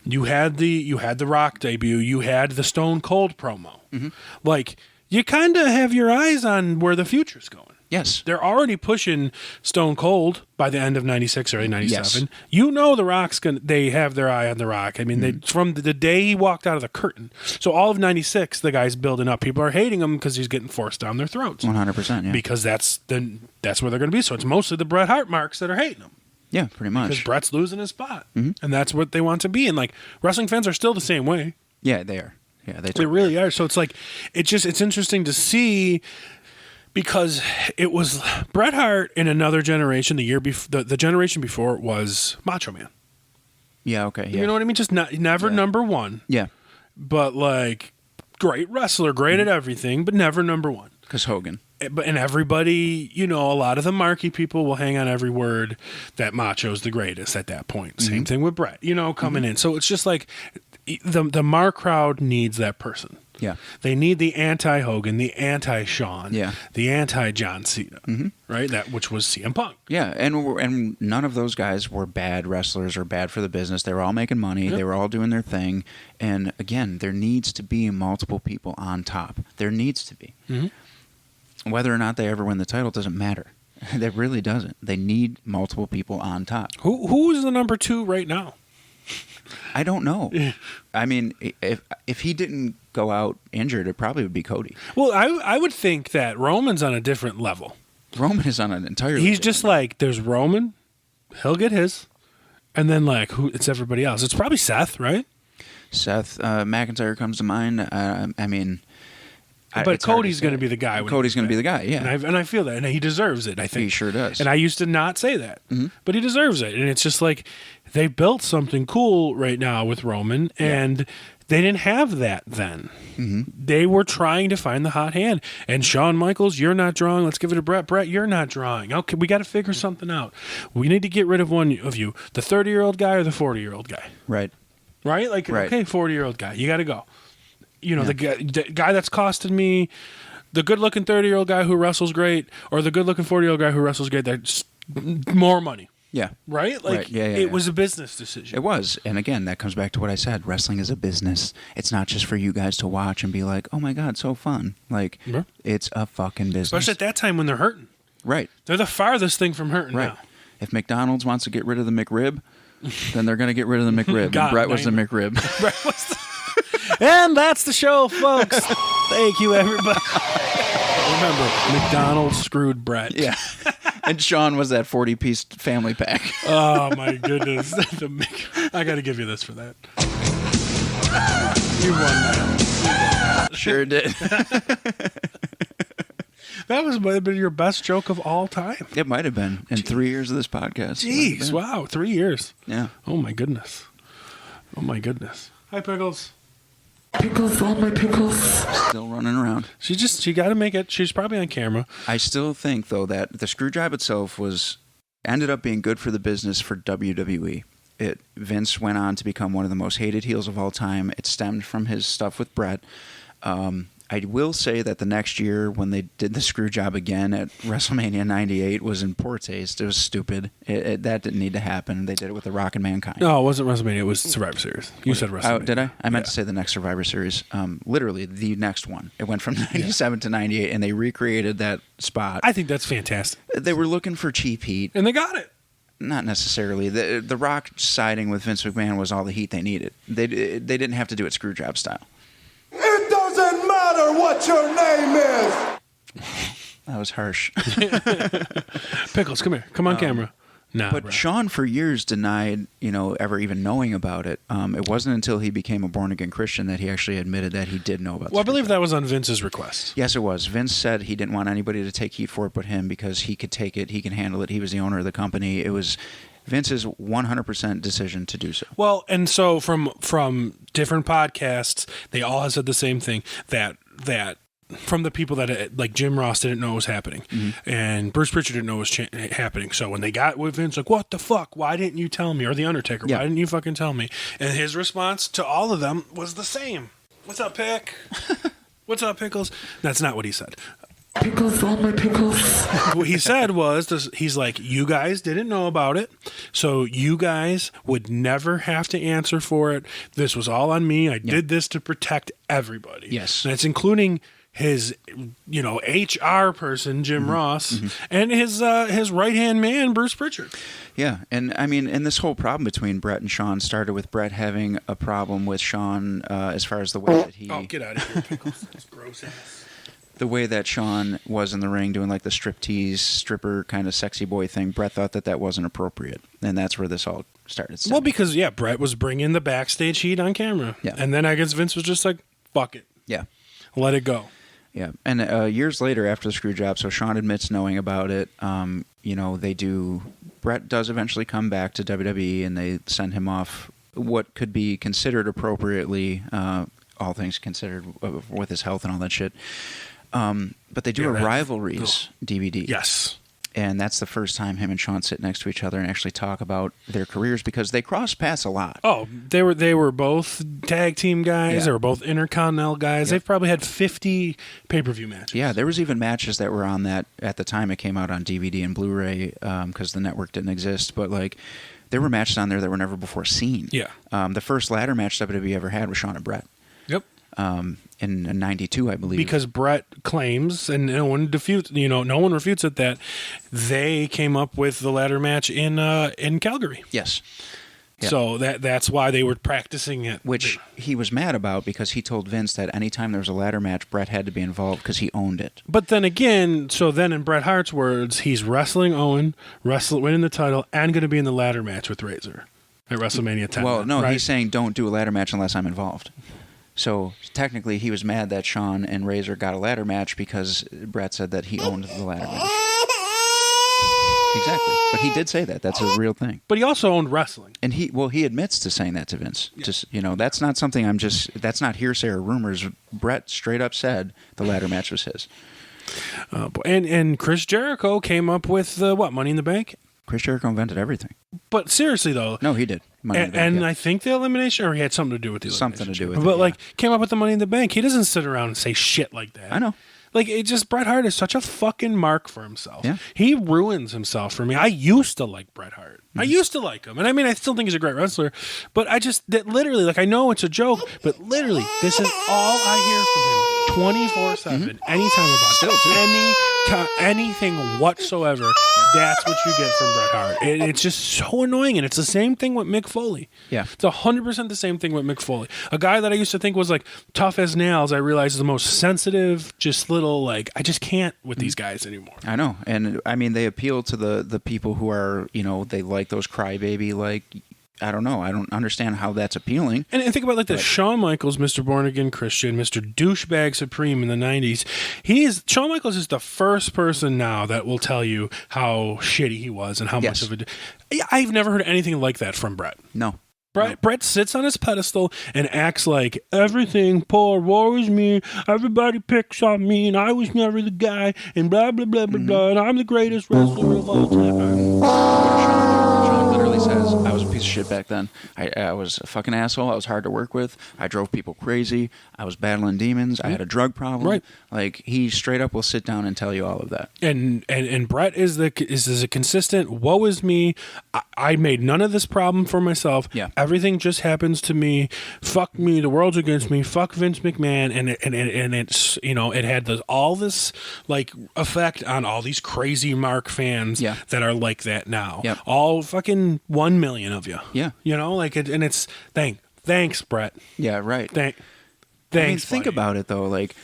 you had the Rock debut, you had the Stone Cold promo. Mm-hmm. You kind of have your eyes on where the future's going. Yes. They're already pushing Stone Cold by the end of 96 or 97. Yes. The Rock's they have their eye on The Rock. I mean, from the day he walked out of the curtain. So all of 96, the guy's building up. People are hating him because he's getting forced down their throats. 100%, yeah. Because that's where they're going to be. So it's mostly the Bret Hart marks that are hating him. Yeah, pretty much. Because Bret's losing his spot. Mm-hmm. And that's what they want to be. And wrestling fans are still the same way. Yeah, they are. Yeah, they really are. So it's it's interesting to see. Because it was Bret Hart in another generation. The year before, the generation before was Macho Man. Yeah. Okay. Yeah. You know what I mean? Just never number one. Yeah. But great wrestler, great at everything, but never number one. Because Hogan. And everybody, a lot of the marquee people will hang on every word that Macho's the greatest at that point. Same thing with Bret. Coming in. So it's just the Mar crowd needs that person. Yeah. They need the anti-Hogan, the anti-Shawn, yeah. the anti-John Cena, right? Which was CM Punk. Yeah, and none of those guys were bad wrestlers or bad for the business. They were all making money. Yep. They were all doing their thing. And again, there needs to be multiple people on top. There needs to be. Mm-hmm. Whether or not they ever win the title doesn't matter. That really doesn't. They need multiple people on top. Who is the number 2 right now? I don't know. I mean, if he didn't go out injured, it probably would be Cody. Well, I would think that Roman's on a different level. Roman is on an entirely He's just there's Roman, he'll get his, and then who? It's everybody else. It's probably Seth, right? Seth McIntyre comes to mind. I mean... But Cody's going to be the guy. Cody's going to be the guy, yeah. And I feel that. And he deserves it, I think. He sure does. And I used to not say that. Mm-hmm. But he deserves it. And it's just they built something cool right now with Roman, and they didn't have that then. Mm-hmm. They were trying to find the hot hand. And Shawn Michaels, you're not drawing. Let's give it to Brett. Brett, you're not drawing. Okay, we got to figure something out. We need to get rid of one of you. The 30-year-old guy or the 40-year-old guy? Right. Right? Okay, 40-year-old guy. You got to go. The guy that's costed me, the good-looking 30-year-old guy who wrestles great, or the good-looking 40-year-old guy who wrestles great, that's more money. Yeah. Right? It was a business decision. It was. And again, that comes back to what I said. Wrestling is a business. It's not just for you guys to watch and be like, oh my God, so fun. It's a fucking business. Especially at that time when they're hurting. Right. They're the farthest thing from hurting now. If McDonald's wants to get rid of the McRib, then they're going to get rid of the McRib. God, and Brett was the McRib. Brett was the... And that's the show, folks. Thank you, everybody. Remember, McDonald's screwed Brett. Yeah. And Shawn was that 40-piece family pack. Oh, my goodness. I got to give you this for that. You won that. Sure did. That might have been your best joke of all time. It might have been in 3 years of this podcast. Jeez, wow, 3 years. Yeah. Oh my goodness. Hi, Pickles. Pickles, all my pickles. Still running around. She got to make it. She's probably on camera. I still think, though, that the screw job itself ended up being good for the business for WWE. Vince went on to become one of the most hated heels of all time. It stemmed from his stuff with Bret. I will say that the next year when they did the screw job again at WrestleMania 98 was in poor taste. It was stupid. That didn't need to happen. They did it with The Rock and Mankind. No, it wasn't WrestleMania. It was Survivor Series. You said WrestleMania. Did I? I meant to say the next Survivor Series. Literally, the next one. It went from 97 to 98, and they recreated that spot. I think that's fantastic. They were looking for cheap heat. And they got it. Not necessarily. The Rock siding with Vince McMahon was all the heat they needed. They didn't have to do it screw job style. It doesn't matter what your name is. That was harsh. Pickles, come here. Come on camera. Nah, but bro. Shawn for years denied, ever even knowing about it. It wasn't until he became a born-again Christian that he actually admitted that he did know about it. Well, I believe that was on Vince's request. Yes, it was. Vince said he didn't want anybody to take heat for it but him because he could take it, he can handle it. He was the owner of the company. It was Vince's 100% decision to do so. Well, and so from different podcasts, they all have said the same thing, that from the people that, like Jim Ross didn't know it was happening, and Bruce Pritchard didn't know it was happening. So when they got with Vince, like, what the fuck? Why didn't you tell me? Or The Undertaker, why didn't you fucking tell me? And his response to all of them was the same. What's up, Pick? What's up, Pickles? That's not what he said. Pickles, all my pickles. What he said was, he's like, you guys didn't know about it, so you guys would never have to answer for it. This was all on me. I did this to protect everybody. Yes. And it's including his, HR person, Jim Ross, and his right-hand man, Bruce Pritchard. Yeah, and I mean, and this whole problem between Bret and Shawn started with Bret having a problem with Shawn as far as the way that he... Oh, get out of here, Pickles. That's gross ass. The way that Shawn was in the ring doing like the stripper kind of sexy boy thing, Bret thought that wasn't appropriate. And that's where this all started. Well, because, Bret was bringing the backstage heat on camera. Yeah. And then I guess Vince was just like, fuck it. Yeah. Let it go. Yeah. And years later after the screw job, so Shawn admits knowing about it, Bret does eventually come back to WWE and they send him off what could be considered appropriately, all things considered with his health and all that shit. But they do a Rivalries DVD. Yes. And that's the first time him and Shawn sit next to each other and actually talk about their careers because they cross paths a lot. Oh, they were both tag team guys. Yeah. They were both Intercontinental guys. They've probably had 50 pay-per-view matches. Yeah, there was even matches that were on that at the time it came out on DVD and Blu-ray because the network didn't exist. But there were matches on there that were never before seen. Yeah. The first ladder match WWE ever had was Shawn and Bret. Yep. In 92, I believe. Because Bret claims, and no one refutes it, that they came up with the ladder match in Calgary. Yes. Yeah. So that's why they were practicing it. Which he was mad about because he told Vince that anytime there was a ladder match, Bret had to be involved because he owned it. But then again, in Bret Hart's words, he's wrestling Owen, winning the title, and going to be in the ladder match with Razor at WrestleMania 10. Well, no, right? he's saying don't do a ladder match unless I'm involved. So technically, he was mad that Shawn and Razor got a ladder match because Bret said that he owned the ladder match. Exactly, but he did say that. That's a real thing. But he also owned wrestling, and he admits to saying that to Vince. Yeah. Just that's not something that's not hearsay or rumors. Bret straight up said the ladder match was his. And Chris Jericho came up with the Money in the Bank. Chris Jericho invented everything. But seriously, though. No, he did. Money in the Bank, I think the elimination, or he had something to do with the elimination. Something to do with it. But, came up with the Money in the Bank. He doesn't sit around and say shit like that. I know. Bret Hart is such a fucking mark for himself. Yeah. He ruins himself for me. I used to like Bret Hart. I used to like him. And I still think he's a great wrestler. But literally, I know it's a joke, but literally, this is all I hear from him 24/7, anytime about anything whatsoever. That's what you get from Bret Hart. It's just so annoying, and it's the same thing with Mick Foley. Yeah, it's 100% the same thing with Mick Foley. A guy that I used to think was tough as nails. I realize is the most sensitive, just little I just can't with these guys anymore. I know, and they appeal to the people who are they like those crybaby I don't know. I don't understand how that's appealing. And think about like the Shawn Michaels, Mr. Born Again Christian, Mr. Douchebag Supreme in the 90s. Shawn Michaels is the first person now that will tell you how shitty he was and how much of I've never heard anything like that from Bret. No. Bret sits on his pedestal and acts like everything poor, woe is me, everybody picks on me, and I was never the guy, and blah, blah, blah, blah, blah, and I'm the greatest wrestler of all time. Sean literally says, I was a piece of shit back then. I was a fucking asshole. I was hard to work with. I drove people crazy. I was battling demons. I had a drug problem. Right. Like, he straight up will sit down and tell you all of that. And Bret is a consistent, woe is me, I made none of this problem for myself. Yeah. Everything just happens to me. Fuck me. The world's against me. Fuck Vince McMahon. And it's, it had all this like effect on all these crazy Mark fans that are like that now. Yep. All fucking 1 million of you. Yeah. And it's thanks, Bret. Yeah, right. Thanks. I mean, think about it though. Like,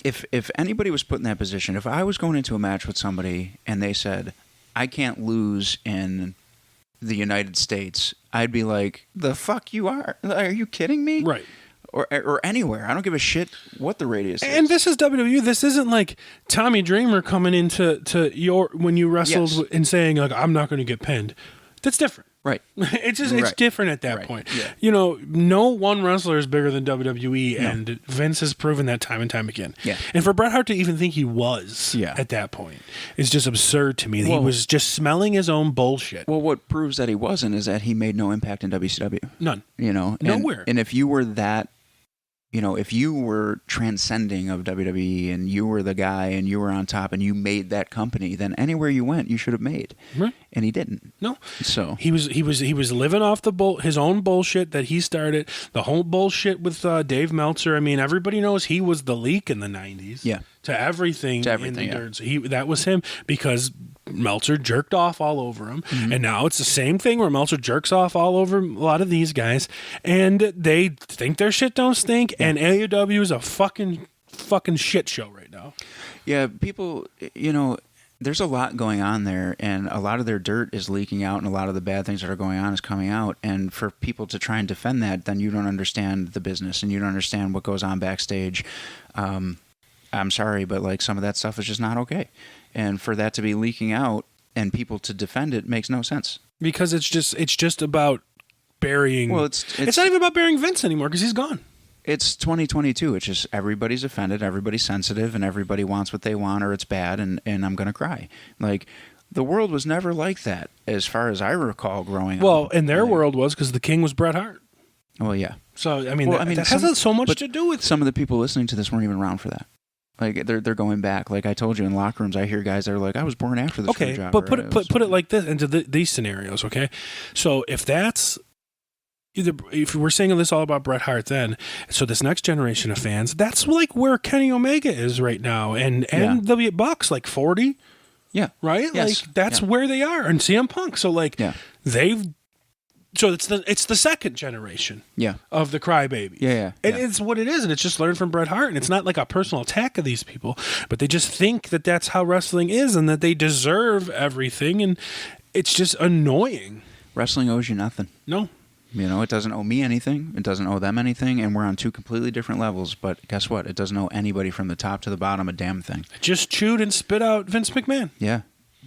if anybody was put in that position, if I was going into a match with somebody and they said, I can't lose in the United States, I'd be like, the fuck you are? Are you kidding me? Right. Or anywhere. I don't give a shit what the radius is. And this is WWE. This isn't like Tommy Dreamer coming into when you wrestled and saying like, I'm not going to get pinned. That's different. Right. It's different at that point. Yeah. No one wrestler is bigger than WWE, and Vince has proven that time and time again. Yeah. And for Bret Hart to even think he was at that point is just absurd to me. He was just smelling his own bullshit. Well, what proves that he wasn't is that he made no impact in WCW. None. Nowhere. And if you were that, if you were transcending of WWE and you were the guy and you were on top and you made that company, then anywhere you went, you should have made. Right. And he didn't. No. So he was living off his own bullshit that he started. The whole bullshit with Dave Meltzer. I mean, everybody knows he was the leak in the 90s. Yeah. To everything in the dirt. So that was him because Meltzer jerked off all over him. Mm-hmm. And now it's the same thing where Meltzer jerks off all over a lot of these guys. And they think their shit don't stink. Yeah. And AEW is a fucking shit show right now. Yeah, people, there's a lot going on there, and a lot of their dirt is leaking out, and a lot of the bad things that are going on is coming out. And for people to try and defend that, then you don't understand the business, and you don't understand what goes on backstage. I'm sorry, but like some of that stuff is just not okay. And for that to be leaking out and people to defend it makes no sense. Because it's just about burying. Well, it's not even about burying Vince anymore because he's gone. It's 2022. It's just everybody's offended, everybody's sensitive, and everybody wants what they want or it's bad, and I'm going to cry. Like, the world was never like that as far as I recall growing up. Well, and their world was because the king was Bret Hart. Well, yeah. So, that has so much to do with some of the people listening to this weren't even around for that. Like, they're going back. Like I told you, in locker rooms, I hear guys that are like, I was born after the Screw Job. But put it like this into these scenarios, okay? So if we're saying this all about Bret Hart then, so this next generation of fans, that's like where Kenny Omega is right now, and the Bucks, like 40. Yeah. Right? Yes. Like, that's where they are. And CM Punk. So, like, So it's the second generation of the crybabies. Yeah. It's what it is, and it's just learned from Bret Hart, and it's not like a personal attack of these people, but they just think that that's how wrestling is and that they deserve everything, and it's just annoying. Wrestling owes you nothing. No. It doesn't owe me anything. It doesn't owe them anything, and we're on two completely different levels, but guess what? It doesn't owe anybody from the top to the bottom a damn thing. Just chewed and spit out Vince McMahon. Yeah.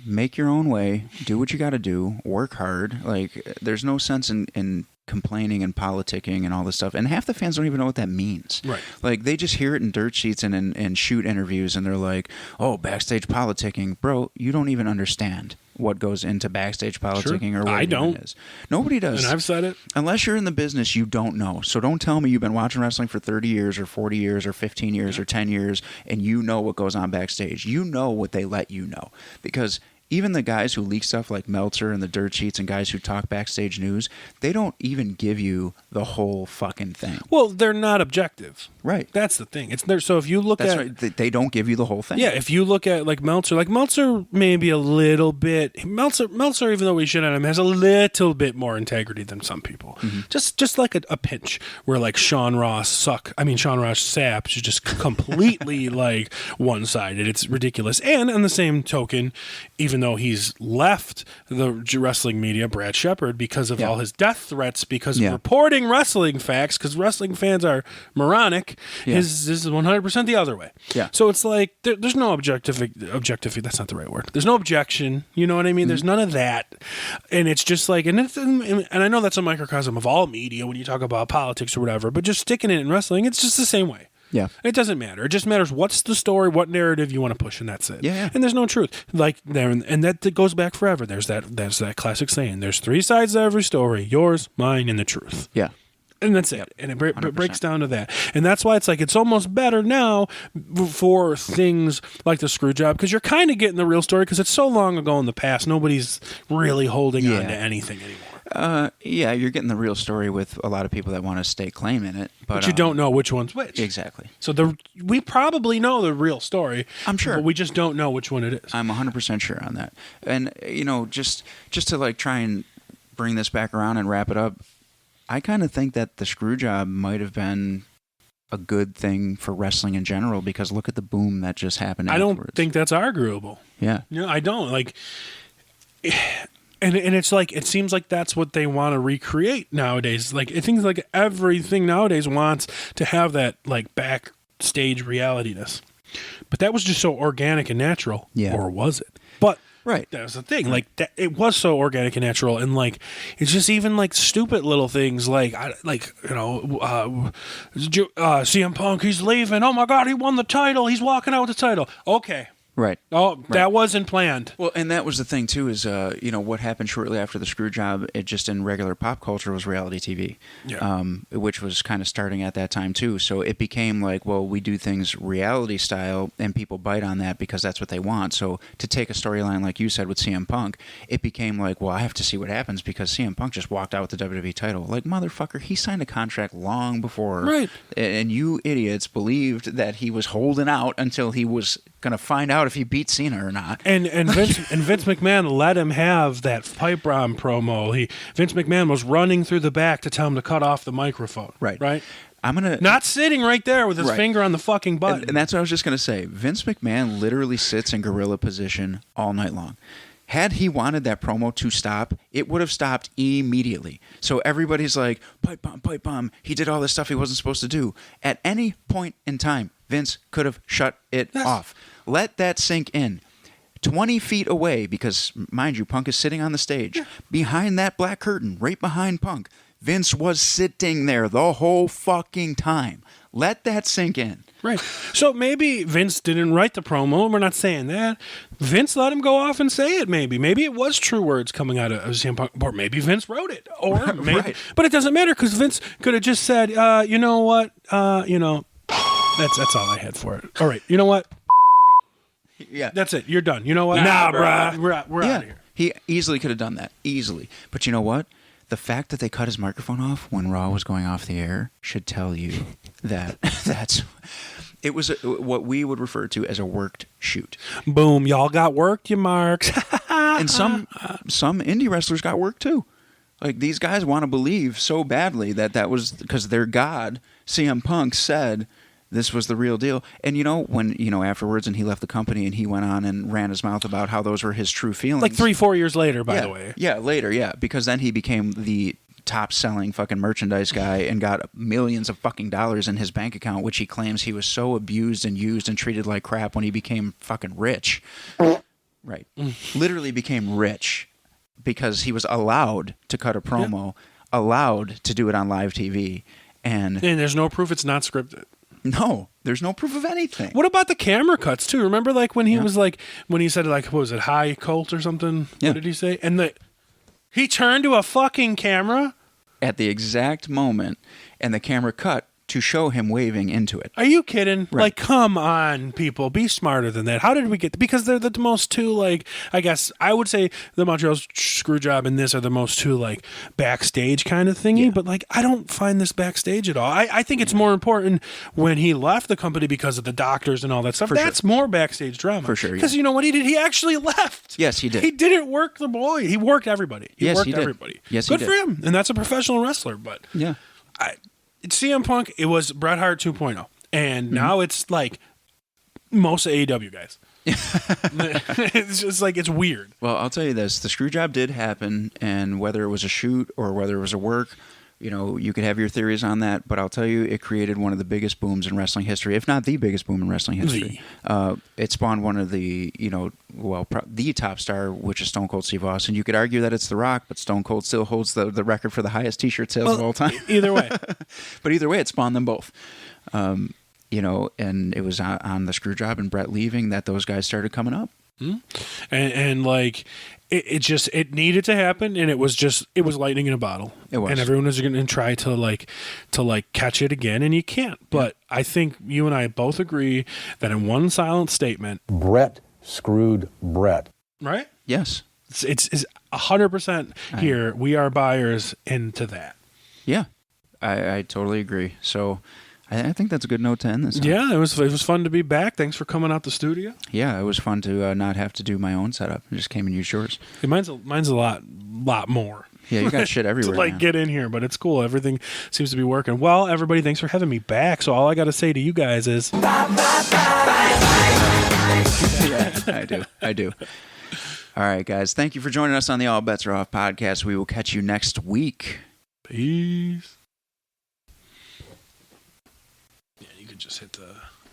Make your own way, do what you got to do, work hard. Like, there's no sense in complaining and politicking and all this stuff. And half the fans don't even know what that means. Right. Like, they just hear it in dirt sheets and in shoot interviews, and they're like, oh, backstage politicking. Bro, you don't even understand what goes into backstage politicking or what it even is. Nobody does. And I've said it. Unless you're in the business, you don't know. So don't tell me you've been watching wrestling for 30 years or 40 years or 15 years or 10 years and you know what goes on backstage. You know what they let you know. Because even the guys who leak stuff like Meltzer and the dirt sheets and guys who talk backstage news, they don't even give you the whole fucking thing. Well, they're not objective. Right. That's the thing. It's there. So if you look That's right. They don't give you the whole thing. Yeah, if you look at like Meltzer maybe a little bit. Meltzer, even though we shit on him, has a little bit more integrity than some people. Mm-hmm. Just like a pinch where like Sean Ross Sapp is just completely like one-sided. It's ridiculous. And on the same token, even though he's left the wrestling media, Brad Shepard, because of all his death threats, because of reporting wrestling facts, because wrestling fans are moronic, this is 100% the other way. Yeah. So it's like, there's no objective, that's not the right word. There's no objection, you know what I mean? There's none of that. And it's just like, and I know that's a microcosm of all media when you talk about politics or whatever, but just sticking it in wrestling, it's just the same way. Yeah. It doesn't matter. It just matters what's the story, what narrative you want to push, and that's it. Yeah. And there's no truth. Like there, and that goes back forever. There's that classic saying, there's 3 sides to every story, yours, mine, and the truth. Yeah. And that's it. And it breaks down to that. And that's why it's like, it's almost better now for things like the Screw Job, because you're kind of getting the real story, because it's so long ago in the past, nobody's really holding on to anything anymore. You're getting the real story with a lot of people that want to stake claim in it. But you don't know which one's which. Exactly. So we probably know the real story. I'm sure. But we just don't know which one it is. I'm 100% sure on that. And, just to like try and bring this back around and wrap it up, I kind of think that the Screw Job might have been a good thing for wrestling in general, because look at the boom that just happened afterwards. I don't think that's arguable. Yeah. I don't. Like... And it's like, it seems like that's what they want to recreate nowadays. Like, it seems like everything nowadays wants to have that like backstage realityness. But that was just so organic and natural. Yeah. Or was it? But that was the thing. Like, it was so organic and natural, and like, it's just even like stupid little things like CM Punk, he's leaving. Oh my God, he won the title. He's walking out with the title. Okay. Right. Oh, that wasn't planned. Well, and that was the thing too, is what happened shortly after the Screw Job, it just in regular pop culture was reality TV. Yeah. Which was kind of starting at that time too. So it became like, well, we do things reality style, and people bite on that because that's what they want. So to take a storyline like you said with CM Punk, it became like, well, I have to see what happens, because CM Punk just walked out with the WWE title. Like, motherfucker, he signed a contract long before. Right. And you idiots believed that he was holding out until he was going to find out if he beat Cena or not. And Vince McMahon let him have that pipe bomb promo. Vince McMahon was running through the back to tell him to cut off the microphone. Right. I'm gonna not sitting right there with his finger on the fucking button. And that's what I was just gonna say. Vince McMahon literally sits in gorilla position all night long. Had he wanted that promo to stop, it would have stopped immediately. So everybody's like, pipe bomb. He did all this stuff he wasn't supposed to do. At any point in time, Vince could have shut it off. Let that sink in. 20 feet away, because, mind you, Punk is sitting on the stage. Behind that black curtain, right behind Punk, Vince was sitting there the whole fucking time. Let that sink in. Right. So maybe Vince didn't write the promo. We're not saying that. Vince let him go off and say it, maybe. Maybe it was true words coming out of CM Punk. Or maybe Vince wrote it. Or maybe. But it doesn't matter, because Vince could have just said, you know what? That's all I had for it. All right. You know what? Yeah. That's it. You're done. You know what? Nah, bruh. We're out of here. He easily could have done that. Easily. But you know what? The fact that they cut his microphone off when Raw was going off the air should tell you that it was what we would refer to as a worked shoot. Boom. Y'all got worked, you marks. And some indie wrestlers got worked too. Like, these guys want to believe so badly that was because their god, CM Punk, said this was the real deal. And, when, afterwards, and he left the company and he went on and ran his mouth about how those were his true feelings. Like 3-4 years later, by the way. Yeah, later, yeah. Because then he became the top-selling fucking merchandise guy and got millions of fucking dollars in his bank account, which he claims he was so abused and used and treated like crap when he became fucking rich. Right. Literally became rich because he was allowed to cut a promo, allowed to do it on live TV. And there's no proof it's not scripted. No, there's no proof of anything. What about the camera cuts too? Remember, like when he was like, when he said like, what was it, high cult or something? Yeah. What did he say? And he turned to a fucking camera at the exact moment, and the camera cut to show him waving into it. Are you kidding? Right. Like, come on, people. Be smarter than that. How did we get... Because they're the most two, like... I guess I would say the Montreal Screw Job and this are the most two, like, backstage kind of thingy. Yeah. But, like, I don't find this backstage at all. I think it's more important when he left the company because of the doctors and all that stuff. That's more backstage drama. For sure, because you know what he did? He actually left. Yes, he did. He didn't work the boy. He worked everybody. He worked everybody. Yes, Good he did. for him. And that's a professional wrestler. But... Yeah. CM Punk, it was Bret Hart 2.0. And now it's like most AEW guys. It's just like, it's weird. Well, I'll tell you this: the screw job did happen, and whether it was a shoot or whether it was a work, you could have your theories on that. But I'll tell you, it created one of the biggest booms in wrestling history, if not the biggest boom in wrestling history. It spawned one of the, the top star, which is Stone Cold Steve Austin. You could argue that it's The Rock, but Stone Cold still holds the record for the highest T-shirt sales of all time. Either way. But either way, it spawned them both. And it was on the screw job and Brett leaving that those guys started coming up. Mm-hmm. And like it needed to happen, and it was lightning in a bottle. It was, and everyone was going to try to catch it again, and you can't. But I think you and I both agree that in one silent statement, Brett screwed Brett. Right? Yes, it's 100% here. We are buyers into that. Yeah, I totally agree. So. I think that's a good note to end this on. Yeah, it was fun to be back. Thanks for coming out the studio. Yeah, it was fun to not have to do my own setup. I just came and used yours. Yeah, mine's a lot more. Yeah, you got shit everywhere. to get in here, but it's cool. Everything seems to be working. Well, everybody, thanks for having me back. So all I got to say to you guys is, yeah, I do. All right, guys. Thank you for joining us on the All Bets Are Off podcast. We will catch you next week. Peace. Just hit the